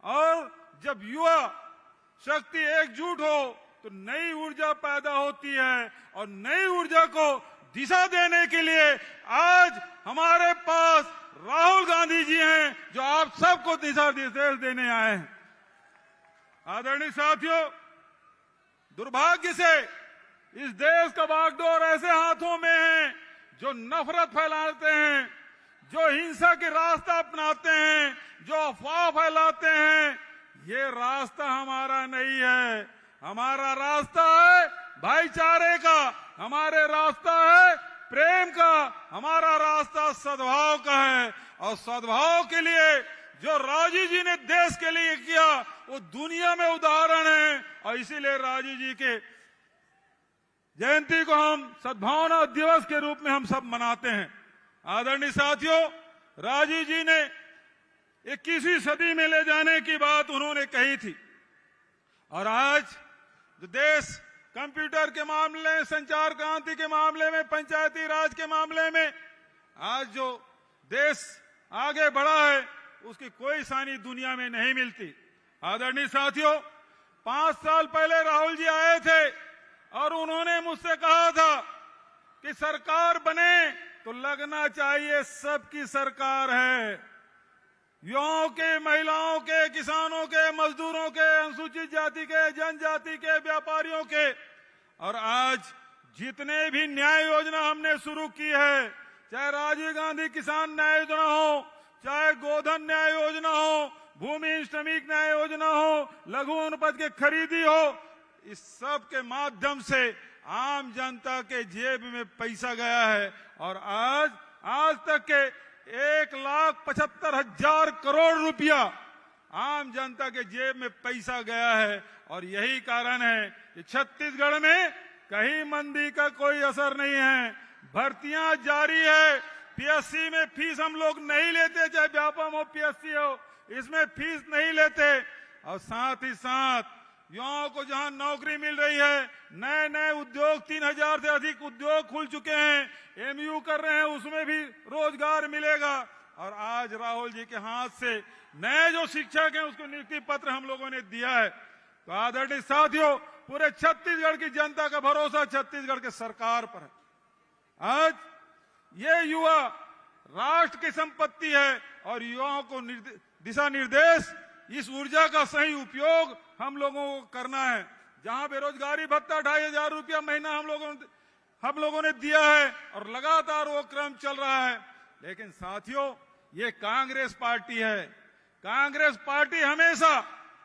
और जब युवा शक्ति एकजुट हो तो नई ऊर्जा पैदा होती है और नई ऊर्जा को दिशा देने के लिए आज हमारे पास राहुल गांधी जी हैं जो आप सबको दिशा निर्देश देने आए हैं। आदरणीय साथियों, दुर्भाग्य से इस देश का बागडोर ऐसे हाथों में है जो नफरत फैलाते हैं, जो हिंसा के रास्ता अपनाते हैं, जो अफवाह फैलाते हैं। ये रास्ता हमारा नहीं है। हमारा रास्ता है भाईचारे का, हमारे रास्ता है प्रेम का, हमारा रास्ता सद्भाव का है। और सद्भाव के लिए जो राजीव जी ने देश के लिए किया वो दुनिया में उदाहरण है और इसीलिए राजीव जी के जयंती को हम सद्भावना दिवस के रूप में हम सब मनाते हैं। आदरणीय साथियों, राजीव जी ने 21वीं सदी में ले जाने की बात उन्होंने कही थी और आज जो देश कंप्यूटर के मामले, संचार क्रांति के मामले में, पंचायती राज के मामले में आज जो देश आगे बढ़ा है उसकी कोई सानी दुनिया में नहीं मिलती। आदरणीय साथियों, 5 साल पहले राहुल जी आए थे और उन्होंने मुझसे कहा था कि सरकार बने तो लगना चाहिए सबकी सरकार है, युवाओं के, महिलाओं के, किसानों के, मजदूरों के, अनुसूचित जाति के, जनजाति के, व्यापारियों के। और आज जितने भी न्याय योजना हमने शुरू की है, चाहे राजीव गांधी किसान न्याय योजना हो, चाहे गोधन न्याय योजना हो, भूमि श्रमिक न्याय योजना हो, लघु अनुपज के खरीदी हो, इस सब के माध्यम से आम जनता के जेब में पैसा गया है और आज तक के 1,75,000 करोड़ रुपया आम जनता के जेब में पैसा गया है। और यही कारण है कि छत्तीसगढ़ में कहीं मंदी का कोई असर नहीं है, भर्तियां जारी है। पीएससी में फीस हम लोग नहीं लेते, चाहे व्यापम हो पीएससी हो, इसमें फीस नहीं लेते। और साथ ही साथ युवाओं को जहां नौकरी मिल रही है, नए नए उद्योग, 3,000 से अधिक उद्योग खुल चुके हैं, एमयू कर रहे हैं, उसमें भी रोजगार मिलेगा। और आज राहुल जी के हाथ से नए जो शिक्षक हैं उसको नियुक्ति पत्र हम लोगों ने दिया है। तो आदरणीय साथियों, पूरे छत्तीसगढ़ की जनता का भरोसा छत्तीसगढ़ के सरकार पर है। आज ये युवा राष्ट्र की संपत्ति है और युवाओं को दिशा निर्देश, इस ऊर्जा का सही उपयोग हम लोगों को करना है। जहां बेरोजगारी भत्ता 2,500 रुपया महीना हम लोगों ने दिया है और लगातार वो क्रम चल रहा है। लेकिन साथियों, ये कांग्रेस पार्टी है। कांग्रेस पार्टी हमेशा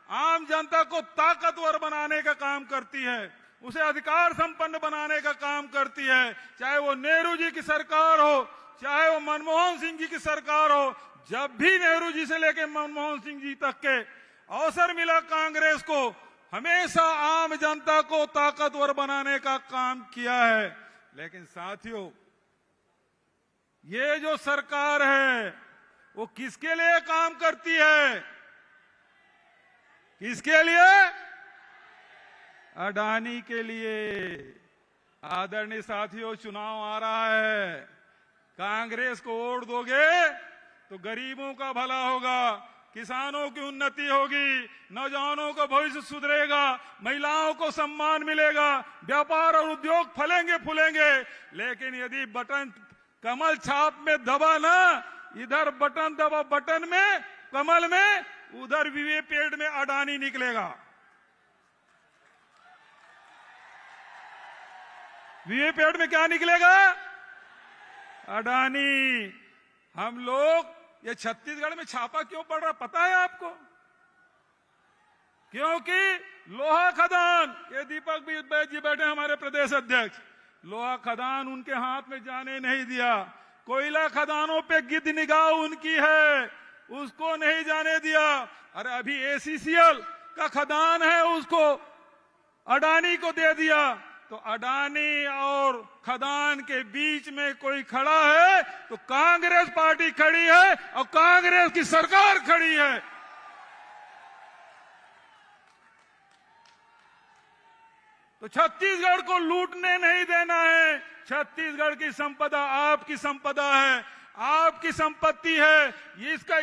आम जनता को ताकतवर बनाने का काम करती है, उसे अधिकार संपन्न बनाने का काम करती है। चाहे वो नेहरू जी की सरकार हो, चाहे वो मनमोहन सिंह जी की सरकार हो, जब भी नेहरू जी से लेकर मनमोहन सिंह जी तक के अवसर मिला कांग्रेस को, हमेशा आम जनता को ताकतवर बनाने का काम किया है। लेकिन साथियों, ये जो सरकार है वो किसके लिए काम करती है? किसके लिए? अडानी के लिए। आदरणीय साथियों, चुनाव आ रहा है, कांग्रेस को वोट दोगे तो गरीबों का भला होगा, किसानों की उन्नति होगी, नौजवानों का भविष्य सुधरेगा, महिलाओं को सम्मान मिलेगा, व्यापार और उद्योग फलेंगे फूलेंगे। लेकिन यदि बटन कमल छाप में दबा ना, इधर बटन दबा बटन में, कमल में, उधर वीवीपैट में अडानी निकलेगा। वीवीपैट में क्या निकलेगा? अडानी। हम लोग ये छत्तीसगढ़ में छापा क्यों पड़ रहा पता है आपको? क्योंकि लोहा खदान, ये दीपक जी बैठे हमारे प्रदेश अध्यक्ष, लोहा खदान उनके हाथ में जाने नहीं दिया। कोयला खदानों पे गिद्ध निगाह उनकी है, उसको नहीं जाने दिया। अरे अभी एसीसीएल का खदान है, उसको अडानी को दे दिया। तो अडानी और खदान के बीच में कोई खड़ा है तो कांग्रेस पार्टी खड़ी है और कांग्रेस की सरकार खड़ी है। तो छत्तीसगढ़ को लूटने नहीं देना है। छत्तीसगढ़ की संपदा आपकी संपदा है, आपकी संपत्ति है।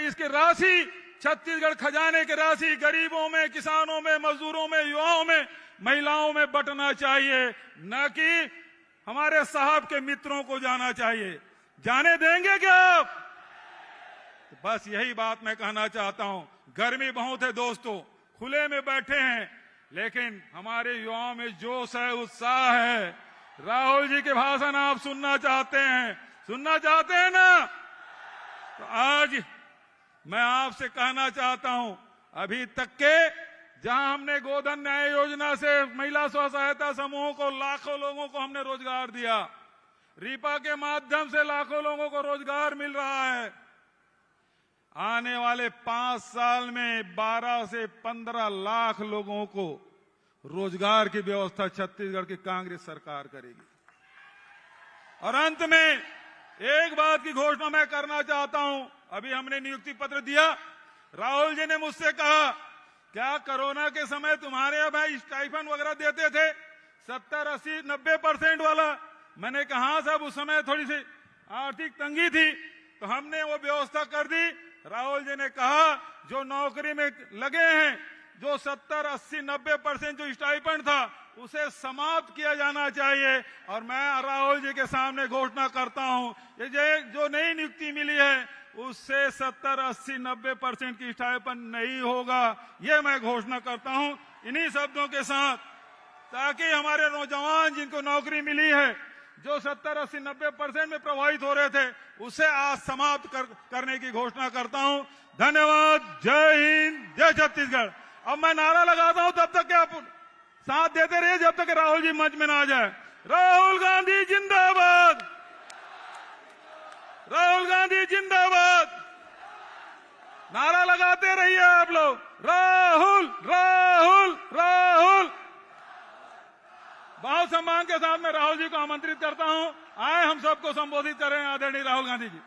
इसकी राशि, छत्तीसगढ़ खजाने की राशि गरीबों में, किसानों में, मजदूरों में, युवाओं में, महिलाओं में बंटना चाहिए, न कि हमारे साहब के मित्रों को जाना चाहिए। जाने देंगे क्या आप? तो बस यही बात मैं कहना चाहता हूं। गर्मी बहुत है दोस्तों, खुले में बैठे हैं, लेकिन हमारे युवाओं में जोश है, उत्साह है। राहुल जी के भाषण आप सुनना चाहते हैं ना? तो आज मैं आपसे कहना चाहता हूं, अभी तक के जहां हमने गोधन न्याय योजना से महिला स्व सहायता समूहों को, लाखों लोगों को हमने रोजगार दिया। रीपा के माध्यम से लाखों लोगों को रोजगार मिल रहा है। आने वाले 5 साल में 12 से 15 लाख लोगों को रोजगार की व्यवस्था छत्तीसगढ़ की कांग्रेस सरकार करेगी। और अंत में एक बात की घोषणा मैं करना चाहता हूं। अभी हमने नियुक्ति पत्र दिया। राहुल जी ने मुझसे कहा, क्या कोरोना के समय तुम्हारे यहाँ भाई स्टाइफन वगैरह देते थे 70, 80, 90% वाला? मैंने कहा साहब, उस समय थोड़ी सी आर्थिक तंगी थी तो हमने वो व्यवस्था कर दी। राहुल जी ने कहा, जो नौकरी में लगे हैं, जो 70, 80, 90% जो स्टाइपेंड था उसे समाप्त किया जाना चाहिए। और मैं राहुल जी के सामने घोषणा करता हूं, ये जो नई नियुक्ति मिली है उससे 70, 80, 90% की स्टाइपेंड नहीं होगा। ये मैं घोषणा करता हूं इन्हीं शब्दों के साथ, ताकि हमारे नौजवान जिनको नौकरी मिली है, जो 70, 80, 90% में प्रभावित हो रहे थे, उसे आज समाप्त करने की घोषणा करता हूं। धन्यवाद। जय हिंद, जय छत्तीसगढ़। अब मैं नारा लगाता हूं, तब तक आप साथ देते रहिए, जब तक राहुल जी मंच में ना आ जाए। राहुल गांधी जिंदाबाद, राहुल गांधी जिंदाबाद। नारा लगाते रहिए आप लोग, राहुल राहुल राहुल। बहुत सम्मान के साथ मैं राहुल जी को आमंत्रित करता हूं, आए हम सबको संबोधित करें आदरणीय राहुल गांधी जी।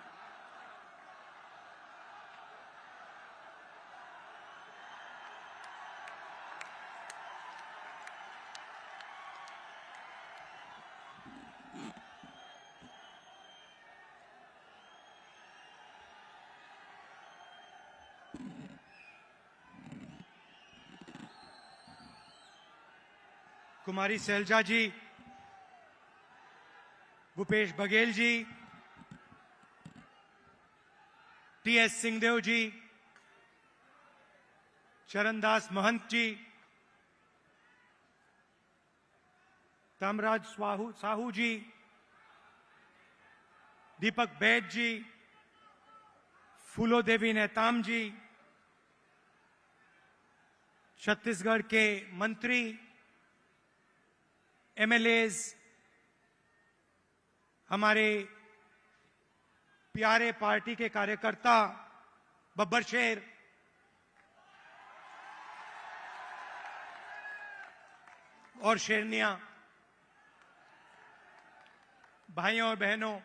कुमारी सैलजा जी, भूपेश बघेल जी, टीएस सिंहदेव जी, चरणदास महंत जी, तामराज साहू जी, दीपक बैद जी, फूलो देवी नेताम जी, छत्तीसगढ़ के मंत्री, एमएलएज, हमारे प्यारे पार्टी के कार्यकर्ता, बब्बर शेर, और शेरनिया, भाइयों और बहनों,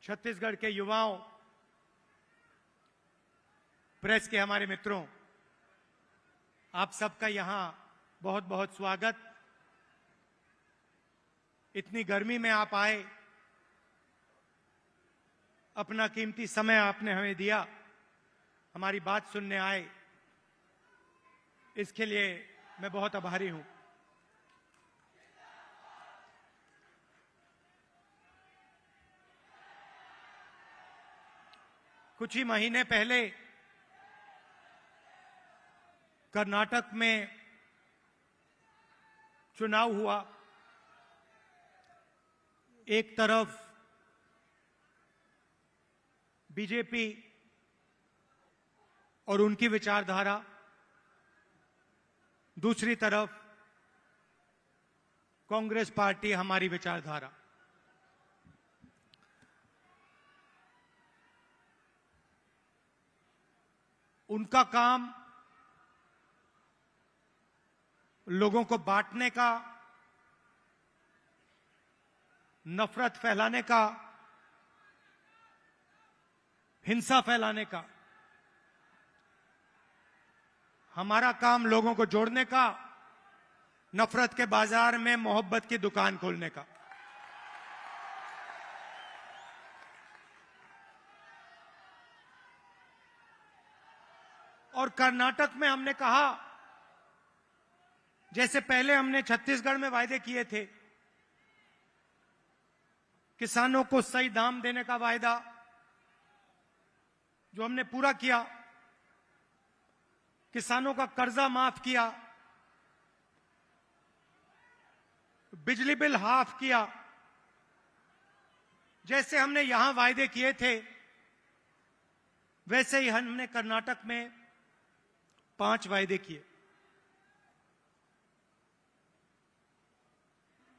छत्तीसगढ़ के युवाओं, प्रेस के हमारे मित्रों, आप सबका यहां बहुत बहुत स्वागत। इतनी गर्मी में आप आए, अपना कीमती समय आपने हमें दिया, हमारी बात सुनने आए, इसके लिए मैं बहुत आभारी हूं। कुछ ही महीने पहले कर्नाटक में चुनाव हुआ। एक तरफ बीजेपी और उनकी विचारधारा, दूसरी तरफ कांग्रेस पार्टी, हमारी विचारधारा। उनका काम लोगों को बांटने का, नफरत फैलाने का, हिंसा फैलाने का। हमारा काम लोगों को जोड़ने का, नफरत के बाजार में मोहब्बत की दुकान खोलने का। और कर्नाटक में हमने कहा, जैसे पहले हमने छत्तीसगढ़ में वायदे किए थे, किसानों को सही दाम देने का वायदा जो हमने पूरा किया, किसानों का कर्जा माफ किया, बिजली बिल हाफ किया, जैसे हमने यहां वायदे किए थे वैसे ही हमने कर्नाटक में 5 वायदे किए।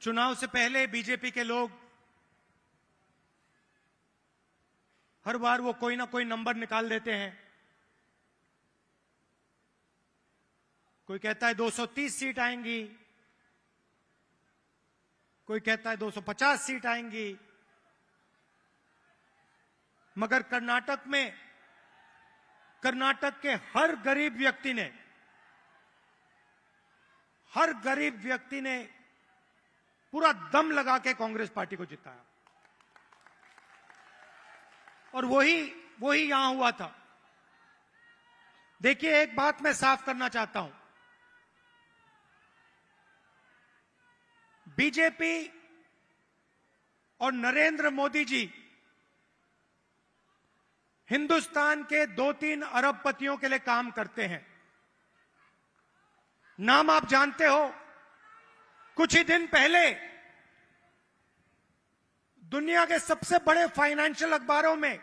चुनाव से पहले बीजेपी के लोग हर बार वो कोई ना कोई नंबर निकाल देते हैं। कोई कहता है 230 सीट आएंगी, कोई कहता है 250 सीट आएंगी, मगर कर्नाटक में कर्नाटक के हर गरीब व्यक्ति ने पूरा दम लगा के कांग्रेस पार्टी को जिताया। और वही यहां हुआ था। देखिए, एक बात मैं साफ करना चाहता हूं, बीजेपी और नरेंद्र मोदी जी हिंदुस्तान के 2-3 अरबपतियों के लिए काम करते हैं। नाम आप जानते हो। कुछ ही दिन पहले दुनिया के सबसे बड़े फाइनेंशियल अखबारों में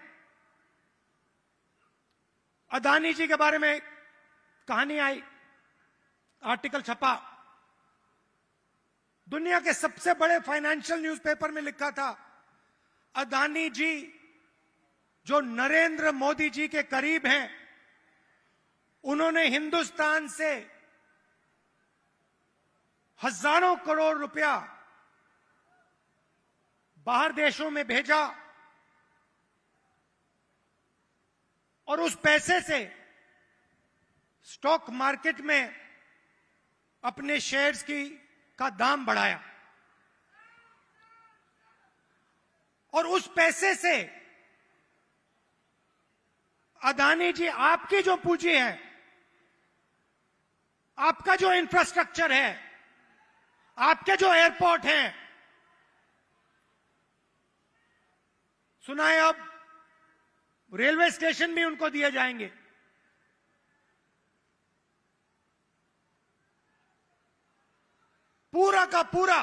अदानी जी के बारे में कहानी आई, आर्टिकल छपा। दुनिया के सबसे बड़े फाइनेंशियल न्यूज़पेपर में लिखा था, अदानी जी जो नरेंद्र मोदी जी के करीब हैं, उन्होंने हिंदुस्तान से हजारों करोड़ रुपया बाहर देशों में भेजा और उस पैसे से स्टॉक मार्केट में अपने शेयर्स का दाम बढ़ाया। और उस पैसे से अदानी जी आपकी जो पूंजी है, आपका जो इंफ्रास्ट्रक्चर है, आपके जो एयरपोर्ट हैं, सुना है अब रेलवे स्टेशन भी उनको दिए जाएंगे। पूरा का पूरा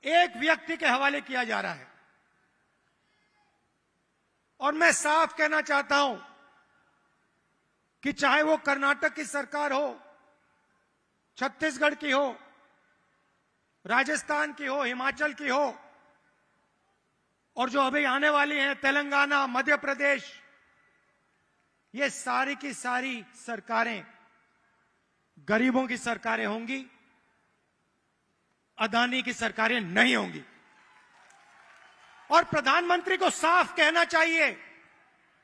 एक व्यक्ति के हवाले किया जा रहा है। और मैं साफ कहना चाहता हूं कि चाहे वो कर्नाटक की सरकार हो, छत्तीसगढ़ की हो, राजस्थान की हो, हिमाचल की हो, और जो अभी आने वाली हैं तेलंगाना, मध्य प्रदेश, ये सारी की सारी सरकारें गरीबों की सरकारें होंगी, अदानी की सरकारें नहीं होंगी। और प्रधानमंत्री को साफ कहना चाहिए,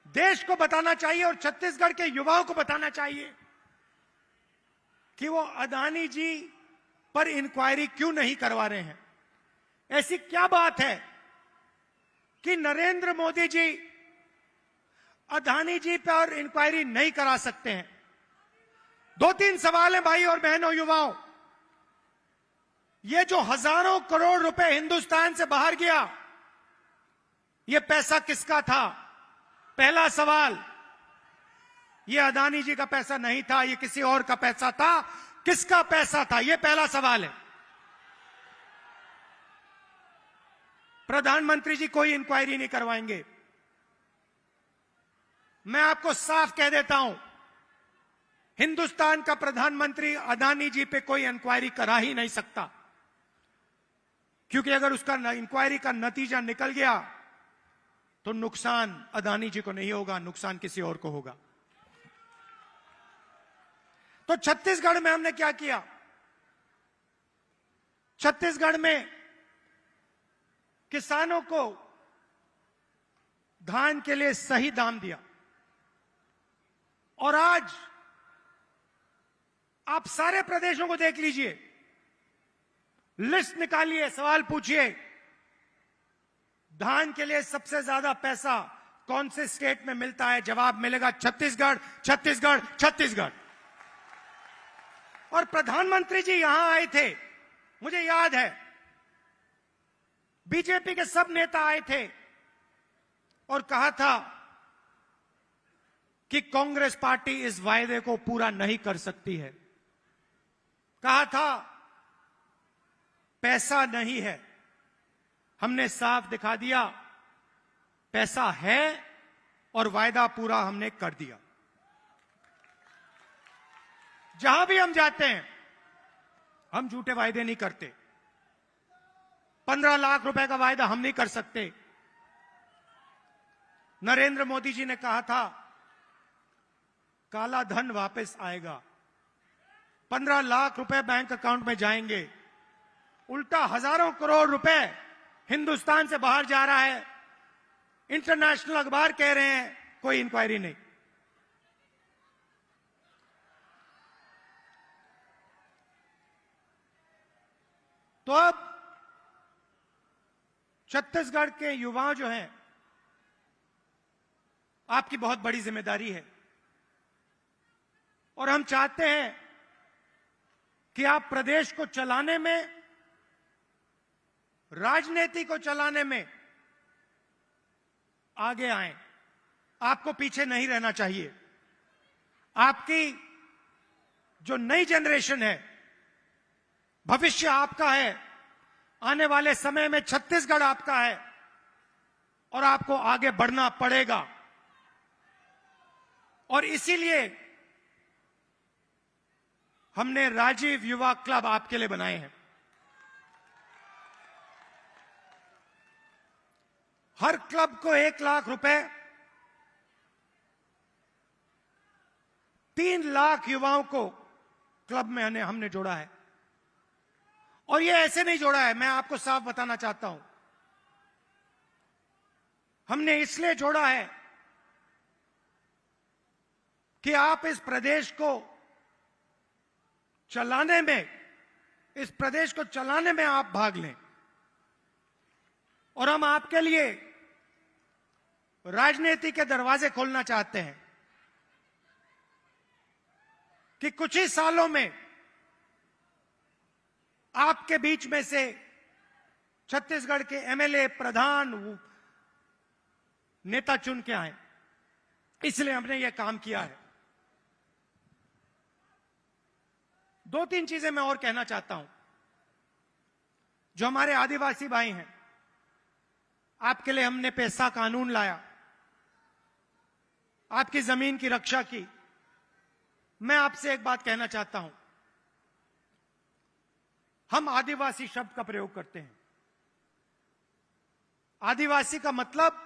देश को बताना चाहिए और छत्तीसगढ़ के युवाओं को बताना चाहिए कि वो अदानी जी पर इंक्वायरी क्यों नहीं करवा रहे हैं। ऐसी क्या बात है कि नरेंद्र मोदी जी अदानी जी पर इंक्वायरी नहीं करा सकते हैं? 2-3 सवाल हैं भाई और बहनों, युवाओं। ये जो हजारों करोड़ रुपए हिंदुस्तान से बाहर गया, ये पैसा किसका था? पहला सवाल, ये अदानी जी का पैसा नहीं था, ये किसी और का पैसा था। किसका पैसा था? ये पहला सवाल है। प्रधानमंत्री जी कोई इंक्वायरी नहीं करवाएंगे। मैं आपको साफ कह देता हूं, हिंदुस्तान का प्रधानमंत्री अदानी जी पे कोई इंक्वायरी करा ही नहीं सकता, क्योंकि अगर उसका इंक्वायरी का नतीजा निकल गया तो नुकसान अदानी जी को नहीं होगा, नुकसान किसी और को होगा। तो छत्तीसगढ़ में हमने क्या किया? छत्तीसगढ़ में किसानों को धान के लिए सही दाम दिया और आज आप सारे प्रदेशों को देख लीजिए, लिस्ट निकालिए, सवाल पूछिए, धान के लिए सबसे ज्यादा पैसा कौन से स्टेट में मिलता है? जवाब मिलेगा छत्तीसगढ़, छत्तीसगढ़, छत्तीसगढ़। और प्रधानमंत्री जी यहां आए थे, मुझे याद है, बीजेपी के सब नेता आए थे और कहा था कि कांग्रेस पार्टी इस वायदे को पूरा नहीं कर सकती है। कहा था पैसा नहीं है। हमने साफ दिखा दिया, पैसा है और वायदा पूरा हमने कर दिया। जहां भी हम जाते हैं, हम झूठे वायदे नहीं करते। 15 लाख रुपए का वायदा हम नहीं कर सकते। नरेंद्र मोदी जी ने कहा था काला धन वापस आएगा, 15 लाख रुपए बैंक अकाउंट में जाएंगे। उल्टा हजारों करोड़ रुपए हिंदुस्तान से बाहर जा रहा है। इंटरनेशनल अखबार कह रहे हैं कोई इंक्वायरी नहीं। तो अब छत्तीसगढ़ के युवा जो हैं, आपकी बहुत बड़ी जिम्मेदारी है और हम चाहते हैं कि आप प्रदेश को चलाने में, राजनीति को चलाने में आगे आए। आपको पीछे नहीं रहना चाहिए। आपकी जो नई जनरेशन है, भविष्य आपका है। आने वाले समय में छत्तीसगढ़ आपका है और आपको आगे बढ़ना पड़ेगा। और इसीलिए हमने राजीव युवा क्लब आपके लिए बनाए हैं। हर क्लब को 1 लाख रुपए, 3 लाख युवाओं को क्लब में हमने जोड़ा है। और ये ऐसे नहीं जोड़ा है, मैं आपको साफ बताना चाहता हूं। हमने इसलिए जोड़ा है कि आप इस प्रदेश को चलाने में, इस प्रदेश को चलाने में आप भाग लें। और हम आपके लिए राजनीति के दरवाजे खोलना चाहते हैं कि कुछ ही सालों में आपके बीच में से छत्तीसगढ़ के एमएलए, प्रधान, नेता चुन के आए। इसलिए हमने यह काम किया है। 2-3 चीजें मैं और कहना चाहता हूं। जो हमारे आदिवासी भाई हैं, आपके लिए हमने पैसा कानून लाया, आपकी जमीन की रक्षा की। मैं आपसे एक बात कहना चाहता हूं। हम आदिवासी शब्द का प्रयोग करते हैं। आदिवासी का मतलब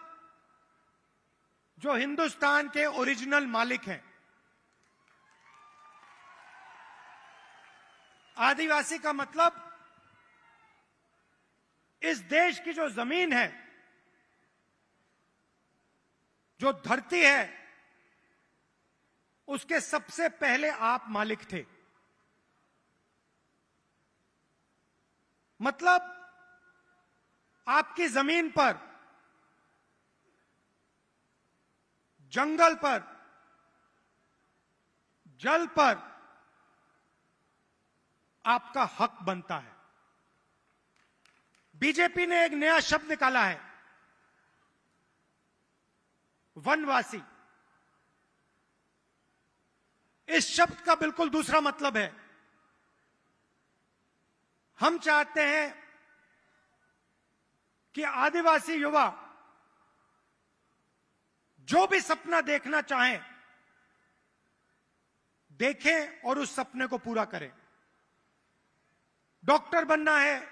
जो हिंदुस्तान के ओरिजिनल मालिक हैं। आदिवासी का मतलब इस देश की जो जमीन है, जो धरती है, उसके सबसे पहले आप मालिक थे। मतलब आपकी जमीन पर, जंगल पर, जल पर आपका हक बनता है। बीजेपी ने एक नया शब्द निकाला है, वनवासी। इस शब्द का बिल्कुल दूसरा मतलब है। हम चाहते हैं कि आदिवासी युवा जो भी सपना देखना चाहें, देखें और उस सपने को पूरा करें। डॉक्टर बनना है,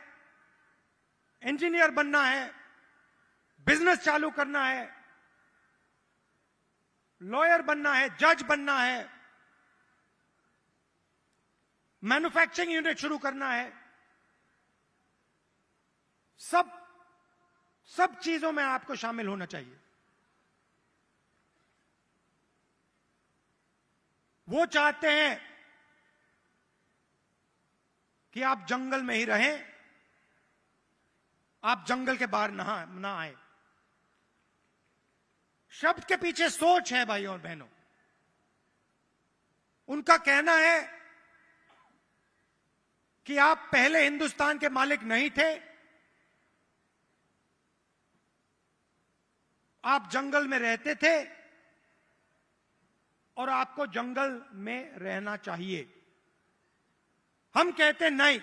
इंजीनियर बनना है, बिजनेस चालू करना है, लॉयर बनना है, जज बनना है, मैन्युफैक्चरिंग यूनिट शुरू करना है, सब चीजों में आपको शामिल होना चाहिए। वो चाहते हैं कि आप जंगल में ही रहें, आप जंगल के बाहर ना आए। शब्द के पीछे सोच है भाइयों और बहनों। उनका कहना है कि आप पहले हिंदुस्तान के मालिक नहीं थे, आप जंगल में रहते थे और आपको जंगल में रहना चाहिए। हम कहते नहीं,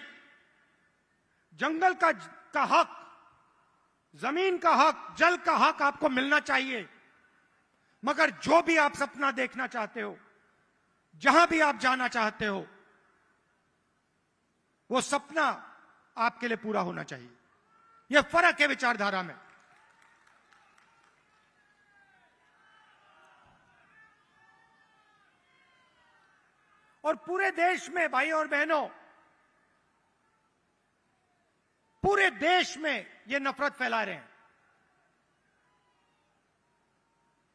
जंगल का हक, जमीन का हक, जल का हक आपको मिलना चाहिए, मगर जो भी आप सपना देखना चाहते हो, जहां भी आप जाना चाहते हो, वो सपना आपके लिए पूरा होना चाहिए। यह फर्क है विचारधारा में। और पूरे देश में भाइयों और बहनों, पूरे देश में ये नफरत फैला रहे हैं।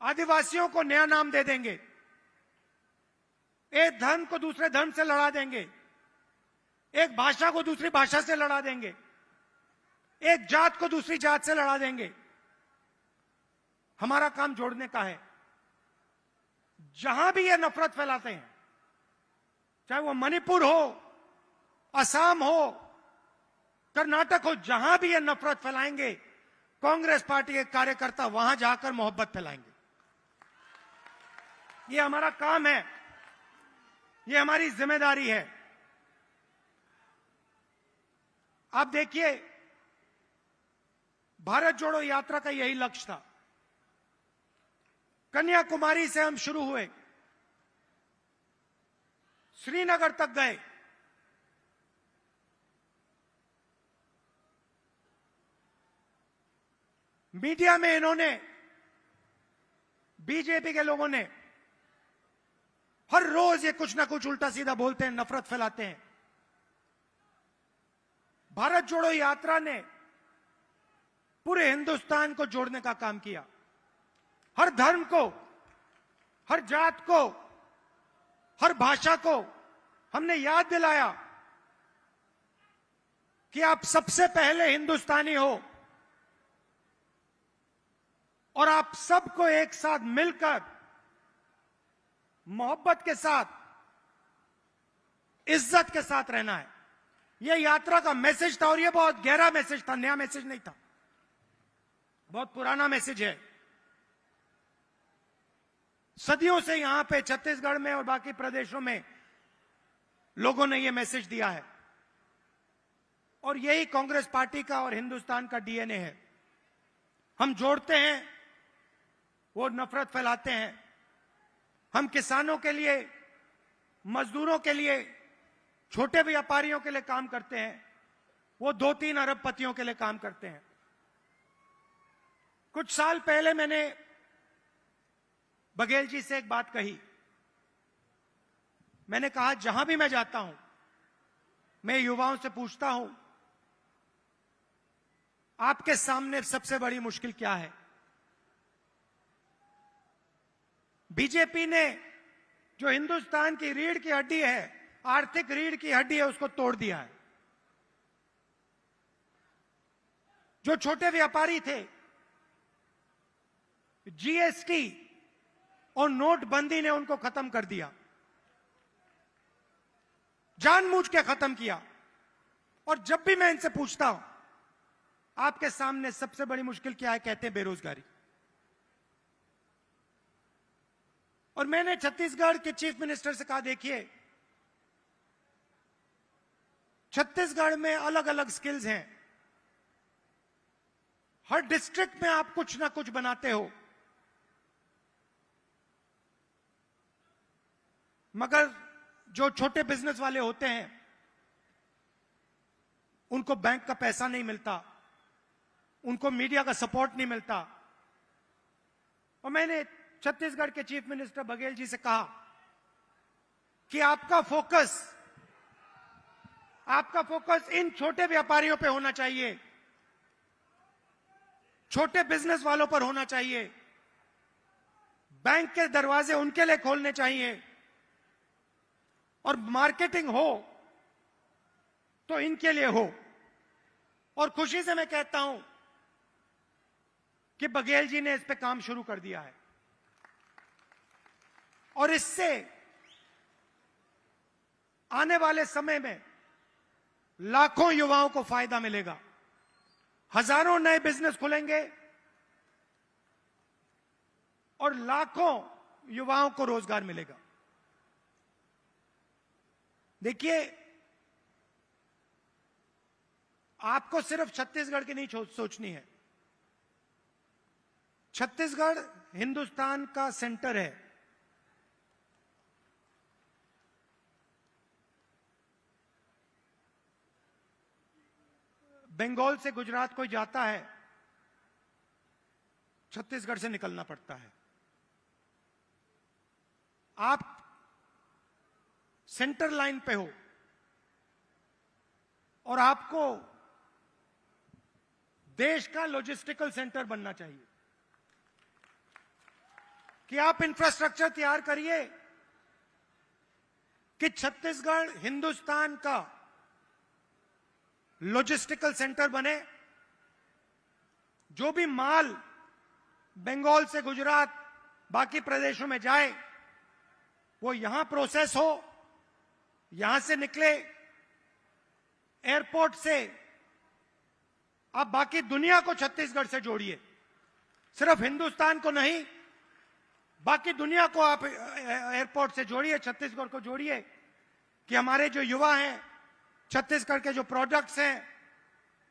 आदिवासियों को नया नाम दे देंगे, एक धर्म को दूसरे धर्म से लड़ा देंगे, एक भाषा को दूसरी भाषा से लड़ा देंगे, एक जात को दूसरी जात से लड़ा देंगे। हमारा काम जोड़ने का है। जहां भी ये नफरत फैलाते हैं, चाहे वो मणिपुर हो, असम हो, कर्नाटक हो, जहां भी ये नफरत फैलाएंगे, कांग्रेस पार्टी के कार्यकर्ता वहां जाकर मोहब्बत फैलाएंगे। ये हमारा काम है, ये हमारी जिम्मेदारी है। आप देखिए, भारत जोड़ो यात्रा का यही लक्ष्य था। कन्याकुमारी से हम शुरू हुए, श्रीनगर तक गए, मीडिया में इन्होंने, बीजेपी के लोगों ने हर रोज ये कुछ ना कुछ उल्टा सीधा बोलते हैं, नफरत फैलाते हैं। भारत जोड़ो यात्रा ने पूरे हिंदुस्तान को जोड़ने का काम किया। हर धर्म को, हर जात को, हर भाषा को हमने याद दिलाया कि आप सबसे पहले हिंदुस्तानी हो और आप सबको एक साथ मिलकर मोहब्बत के साथ, इज्जत के साथ रहना है। यह यात्रा का मैसेज था और यह बहुत गहरा मैसेज था, नया मैसेज नहीं था, बहुत पुराना मैसेज है। सदियों से यहां पे छत्तीसगढ़ में और बाकी प्रदेशों में लोगों ने यह मैसेज दिया है और यही कांग्रेस पार्टी का और हिंदुस्तान का डीएनए है। हम जोड़ते हैं, वो नफरत फैलाते हैं। हम किसानों के लिए, मजदूरों के लिए, छोटे व्यापारियों के लिए काम करते हैं, वो 2-3 अरबपतियों के लिए काम करते हैं। कुछ साल पहले मैंने बघेल जी से एक बात कही। मैंने कहा, जहां भी मैं जाता हूं, मैं युवाओं से पूछता हूं, आपके सामने सबसे बड़ी मुश्किल क्या है? बीजेपी ने जो हिंदुस्तान की रीढ़ की हड्डी है, आर्थिक रीढ़ की हड्डी है, उसको तोड़ दिया है। जो छोटे व्यापारी थे, जीएसटी और नोटबंदी ने उनको खत्म कर दिया, जानबूझ के खत्म किया। और जब भी मैं इनसे पूछता हूं, आपके सामने सबसे बड़ी मुश्किल क्या है, कहते हैं बेरोजगारी। और मैंने छत्तीसगढ़ के चीफ मिनिस्टर से कहा, देखिए, छत्तीसगढ़ में अलग अलग स्किल्स हैं, हर डिस्ट्रिक्ट में आप कुछ ना कुछ बनाते हो, मगर जो छोटे बिजनेस वाले होते हैं उनको बैंक का पैसा नहीं मिलता, उनको मीडिया का सपोर्ट नहीं मिलता। और मैंने छत्तीसगढ़ के चीफ मिनिस्टर बघेल जी से कहा कि आपका फोकस इन छोटे व्यापारियों पे होना चाहिए, छोटे बिजनेस वालों पर होना चाहिए, बैंक के दरवाजे उनके लिए खोलने चाहिए और मार्केटिंग हो तो इनके लिए हो। और खुशी से मैं कहता हूं कि बघेल जी ने इस पे काम शुरू कर दिया है और इससे आने वाले समय में लाखों युवाओं को फायदा मिलेगा, हजारों नए बिजनेस खुलेंगे और लाखों युवाओं को रोजगार मिलेगा। देखिए, आपको सिर्फ छत्तीसगढ़ की नहीं सोचनी है। छत्तीसगढ़ हिंदुस्तान का सेंटर है। बंगाल से गुजरात कोई जाता है, छत्तीसगढ़ से निकलना पड़ता है। आप सेंटर लाइन पे हो और आपको देश का लॉजिस्टिकल सेंटर बनना चाहिए कि आप इंफ्रास्ट्रक्चर तैयार करिए कि छत्तीसगढ़ हिंदुस्तान का लॉजिस्टिकल सेंटर बने। जो भी माल बंगाल से गुजरात बाकी प्रदेशों में जाए वो यहां प्रोसेस हो, यहां से निकले, एयरपोर्ट से आप बाकी दुनिया को छत्तीसगढ़ से जोड़िए। सिर्फ हिंदुस्तान को नहीं, बाकी दुनिया को आप एयरपोर्ट से जोड़िए, छत्तीसगढ़ को जोड़िए कि हमारे जो युवा हैं, छत्तीसगढ़ के जो प्रोडक्ट्स हैं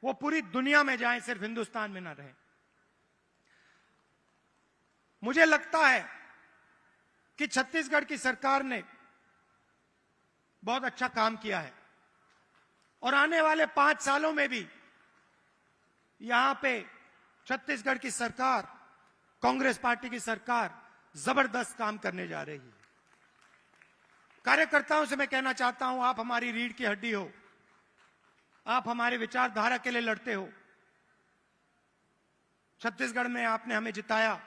वो पूरी दुनिया में जाएं, सिर्फ हिंदुस्तान में ना रहें। मुझे लगता है कि छत्तीसगढ़ की सरकार ने बहुत अच्छा काम किया है और आने वाले 5 सालों में भी यहां पे छत्तीसगढ़ की सरकार, कांग्रेस पार्टी की सरकार जबरदस्त काम करने जा रही है। कार्यकर्ताओं से मैं कहना चाहता हूं, आप हमारी रीढ़ की हड्डी हो, आप हमारे विचारधारा के लिए लड़ते हो। छत्तीसगढ़ में आपने हमें जिताया,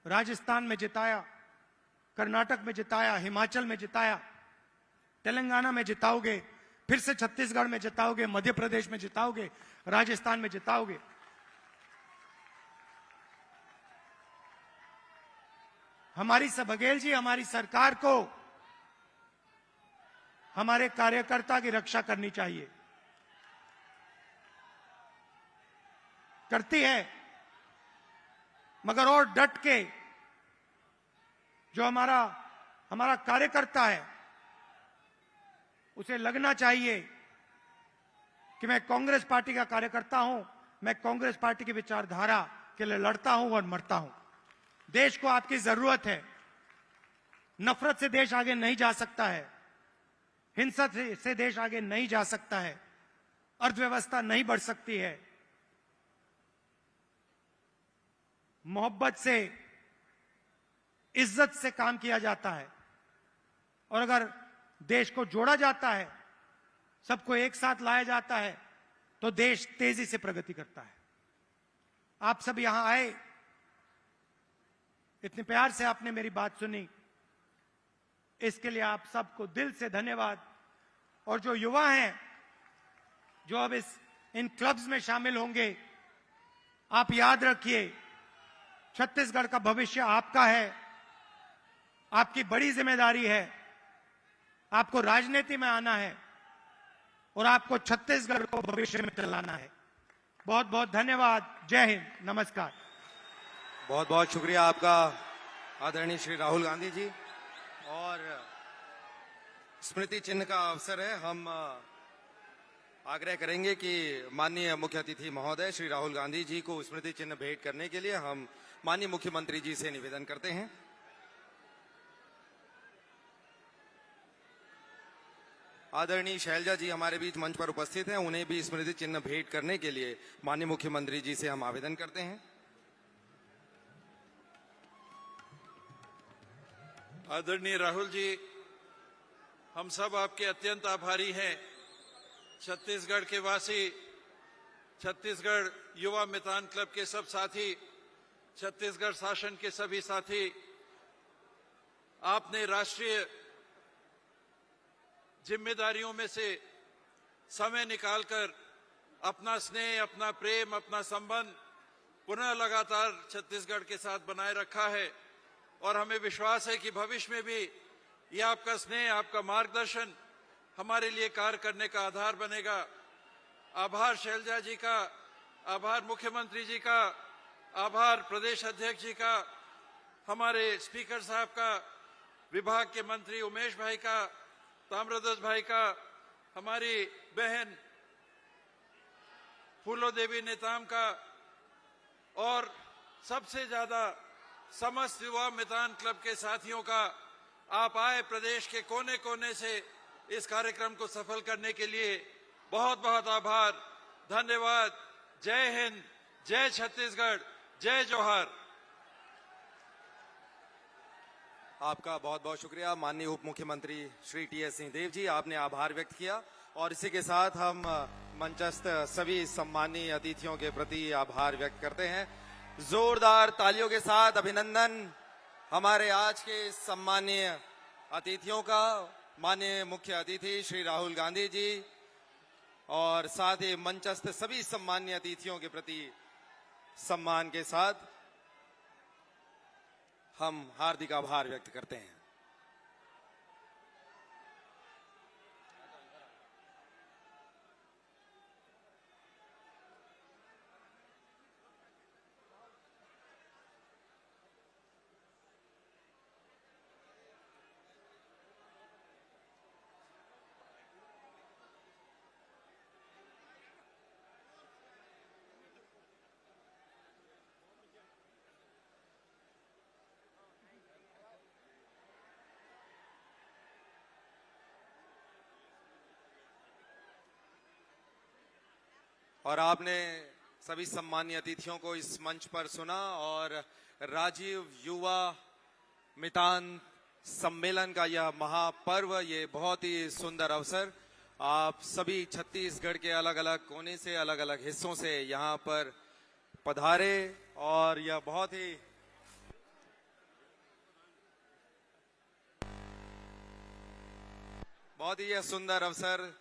राजस्थान में जिताया, कर्नाटक में जिताया, हिमाचल में जिताया, तेलंगाना में जिताओगे, फिर से छत्तीसगढ़ में जिताओगे, मध्य प्रदेश में जिताओगे, राजस्थान में जिताओगे। हमारी बघेल जी, हमारी सरकार को हमारे कार्यकर्ता की रक्षा करनी चाहिए, करती है, मगर और डट के जो हमारा कार्यकर्ता है उसे लगना चाहिए कि मैं कांग्रेस पार्टी का कार्यकर्ता हूं, मैं कांग्रेस पार्टी की विचारधारा के लिए लड़ता हूं और मरता हूं। देश को आपकी जरूरत है। नफरत से देश आगे नहीं जा सकता है, हिंसा से देश आगे नहीं जा सकता है, अर्थव्यवस्था नहीं बढ़ सकती है। मोहब्बत से, इज्जत से काम किया जाता है और अगर देश को जोड़ा जाता है, सबको एक साथ लाया जाता है तो देश तेजी से प्रगति करता है। आप सब यहां आए, इतने प्यार से आपने मेरी बात सुनी, इसके लिए आप सबको दिल से धन्यवाद। और जो युवा हैं जो अब इन क्लब्स में शामिल होंगे, आप याद रखिए छत्तीसगढ़ का भविष्य आपका है, आपकी बड़ी जिम्मेदारी है। आपको राजनीति में आना है और आपको छत्तीसगढ़ को भविष्य में चलाना है। बहुत बहुत धन्यवाद। जय हिंद, नमस्कार। बहुत बहुत शुक्रिया आपका आदरणीय श्री राहुल गांधी जी। और स्मृति चिन्ह का अवसर है, हम आग्रह करेंगे कि माननीय मुख्य अतिथि महोदय श्री राहुल गांधी जी को स्मृति चिन्ह भेंट करने के लिए हम माननीय मुख्यमंत्री जी से निवेदन करते हैं। आदरणीय शैलजा जी हमारे बीच मंच पर उपस्थित हैं, उन्हें भी स्मृति चिन्ह भेंट करने के लिए माननीय मुख्यमंत्री जी से हम आवेदन करते हैं। आदरणीय राहुल जी, हम सब आपके अत्यंत आभारी हैं। छत्तीसगढ़ के वासी, छत्तीसगढ़ युवा मितान क्लब के सब साथी, छत्तीसगढ़ शासन के सभी साथी, आपने राष्ट्रीय जिम्मेदारियों में से समय निकालकर अपना स्नेह, अपना प्रेम, अपना संबंध पुनः लगातार छत्तीसगढ़ के साथ बनाए रखा है। और हमें विश्वास है कि भविष्य में भी ये आपका स्नेह, आपका मार्गदर्शन हमारे लिए कार्य करने का आधार बनेगा। आभार शैलजा जी का, आभार मुख्यमंत्री जी का, आभार प्रदेश अध्यक्ष जी का, हमारे स्पीकर साहब का, विभाग के मंत्री उमेश भाई का, ताम्रध्वज भाई का, हमारी बहन फूलो देवी नेताम का, और सबसे ज्यादा समस्त युवा मितान क्लब के साथियों का। आप आए प्रदेश के कोने कोने से इस कार्यक्रम को सफल करने के लिए बहुत बहुत आभार, धन्यवाद। जय हिंद, जय छत्तीसगढ़, जय जोहार। आपका बहुत बहुत शुक्रिया माननीय उप मुख्यमंत्री श्री टी.एस. सिंहदेव जी, आपने आभार व्यक्त किया। और इसी के साथ हम मंचस्थ सभी सम्मानीय अतिथियों के प्रति आभार व्यक्त करते हैं। जोरदार तालियों के साथ अभिनंदन हमारे आज के सम्मानीय अतिथियों का। माननीय मुख्य अतिथि श्री राहुल गांधी जी और साथ ही मंचस्थ सभी सम्मानीय अतिथियों के प्रति सम्मान के साथ हम हार्दिक आभार व्यक्त करते हैं। और आपने सभी सम्मानीय अतिथियों को इस मंच पर सुना और राजीव युवा मितान सम्मेलन का यह महापर्व, ये बहुत ही सुंदर अवसर, आप सभी छत्तीसगढ़ के अलग अलग कोने से, अलग अलग हिस्सों से यहाँ पर पधारे और यह बहुत ही यह सुंदर अवसर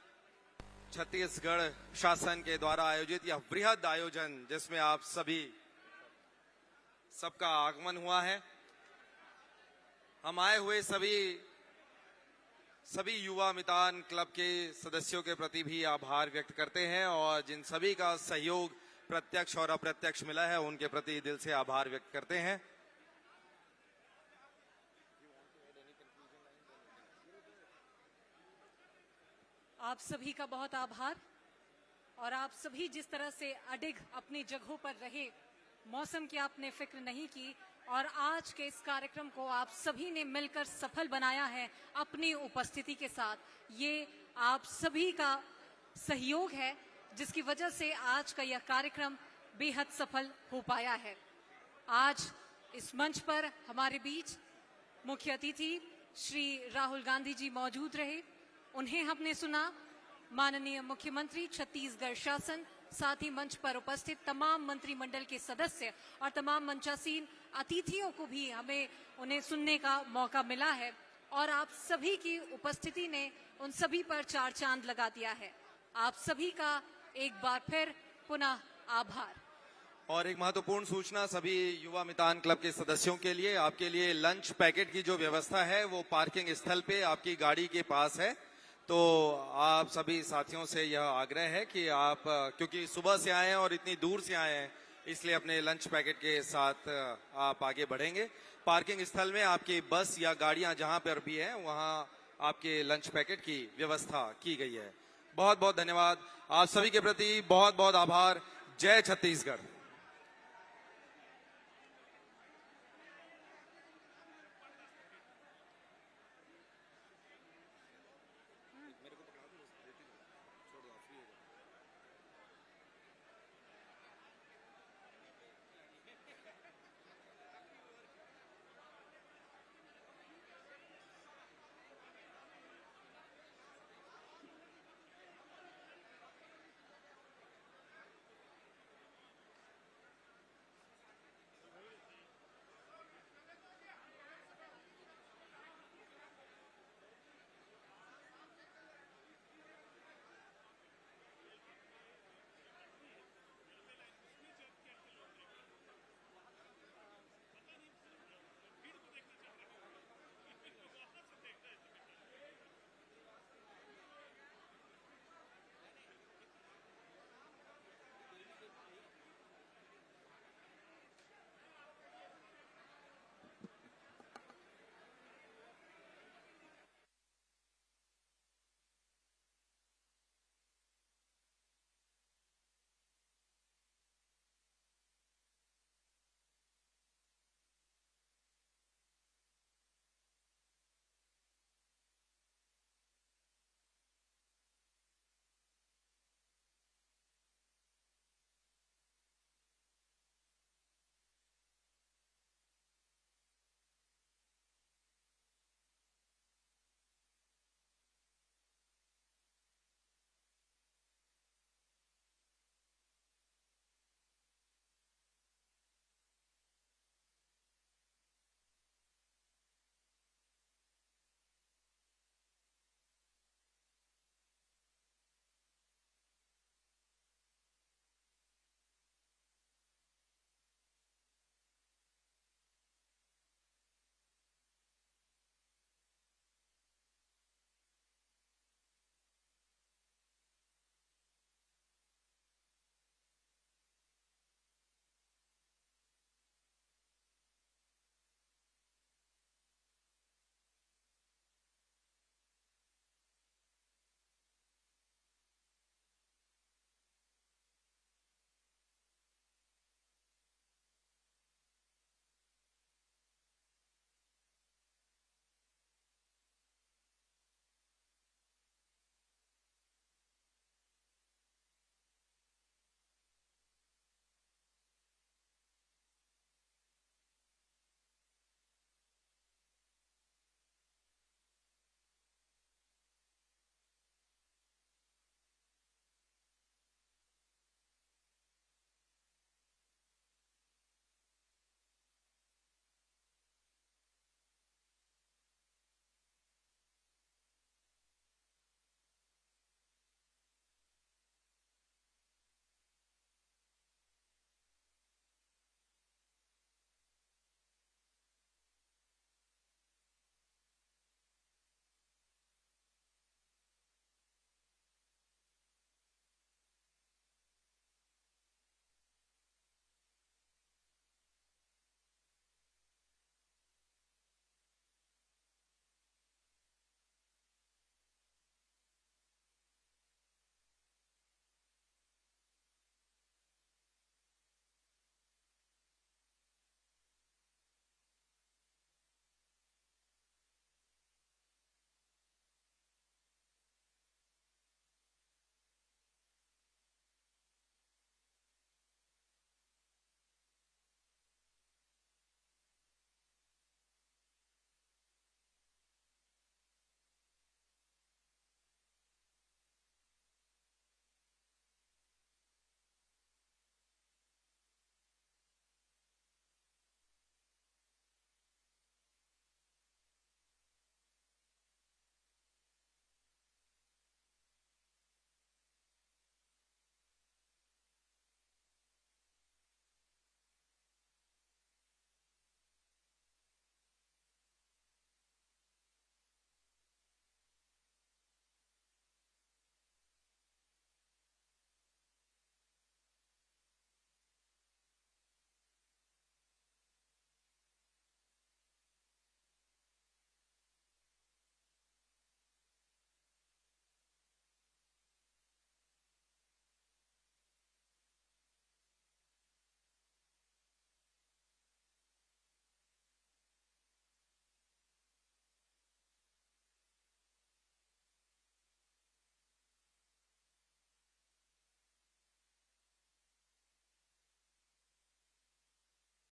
छत्तीसगढ़ शासन के द्वारा आयोजित यह बृहद आयोजन जिसमें आप सबका आगमन हुआ है। हम आए हुए सभी युवा मितान क्लब के सदस्यों के प्रति भी आभार व्यक्त करते हैं और जिन सभी का सहयोग प्रत्यक्ष और अप्रत्यक्ष मिला है उनके प्रति दिल से आभार व्यक्त करते हैं। आप सभी का बहुत आभार। और आप सभी जिस तरह से अडिग अपनी जगहों पर रहे, मौसम की आपने फिक्र नहीं की और आज के इस कार्यक्रम को आप सभी ने मिलकर सफल बनाया है अपनी उपस्थिति के साथ। ये आप सभी का सहयोग है जिसकी वजह से आज का यह कार्यक्रम बेहद सफल हो पाया है। आज इस मंच पर हमारे बीच मुख्य अतिथि श्री राहुल गांधी जी मौजूद रहे, उन्हें हमने सुना। माननीय मुख्यमंत्री छत्तीसगढ़ शासन, साथ ही मंच पर उपस्थित तमाम मंत्रिमंडल के सदस्य और तमाम मंचासीन अतिथियों को भी उन्हें सुनने का मौका मिला है और आप सभी की उपस्थिति ने उन सभी पर चार चांद लगा दिया है। आप सभी का एक बार फिर पुनः आभार। और एक महत्वपूर्ण सूचना सभी युवा मितान क्लब के सदस्यों के लिए, आपके लिए लंच पैकेट की जो व्यवस्था है वो पार्किंग स्थल पे आपकी गाड़ी के पास है। तो आप सभी साथियों से यह आग्रह है कि आप, क्योंकि सुबह से आए हैं और इतनी दूर से आए हैं, इसलिए अपने लंच पैकेट के साथ आप आगे बढ़ेंगे। पार्किंग स्थल में आपकी बस या गाड़ियां जहां पर भी हैं वहां आपके लंच पैकेट की व्यवस्था की गई है। बहुत बहुत धन्यवाद। आप सभी के प्रति बहुत बहुत आभार। जय छत्तीसगढ़।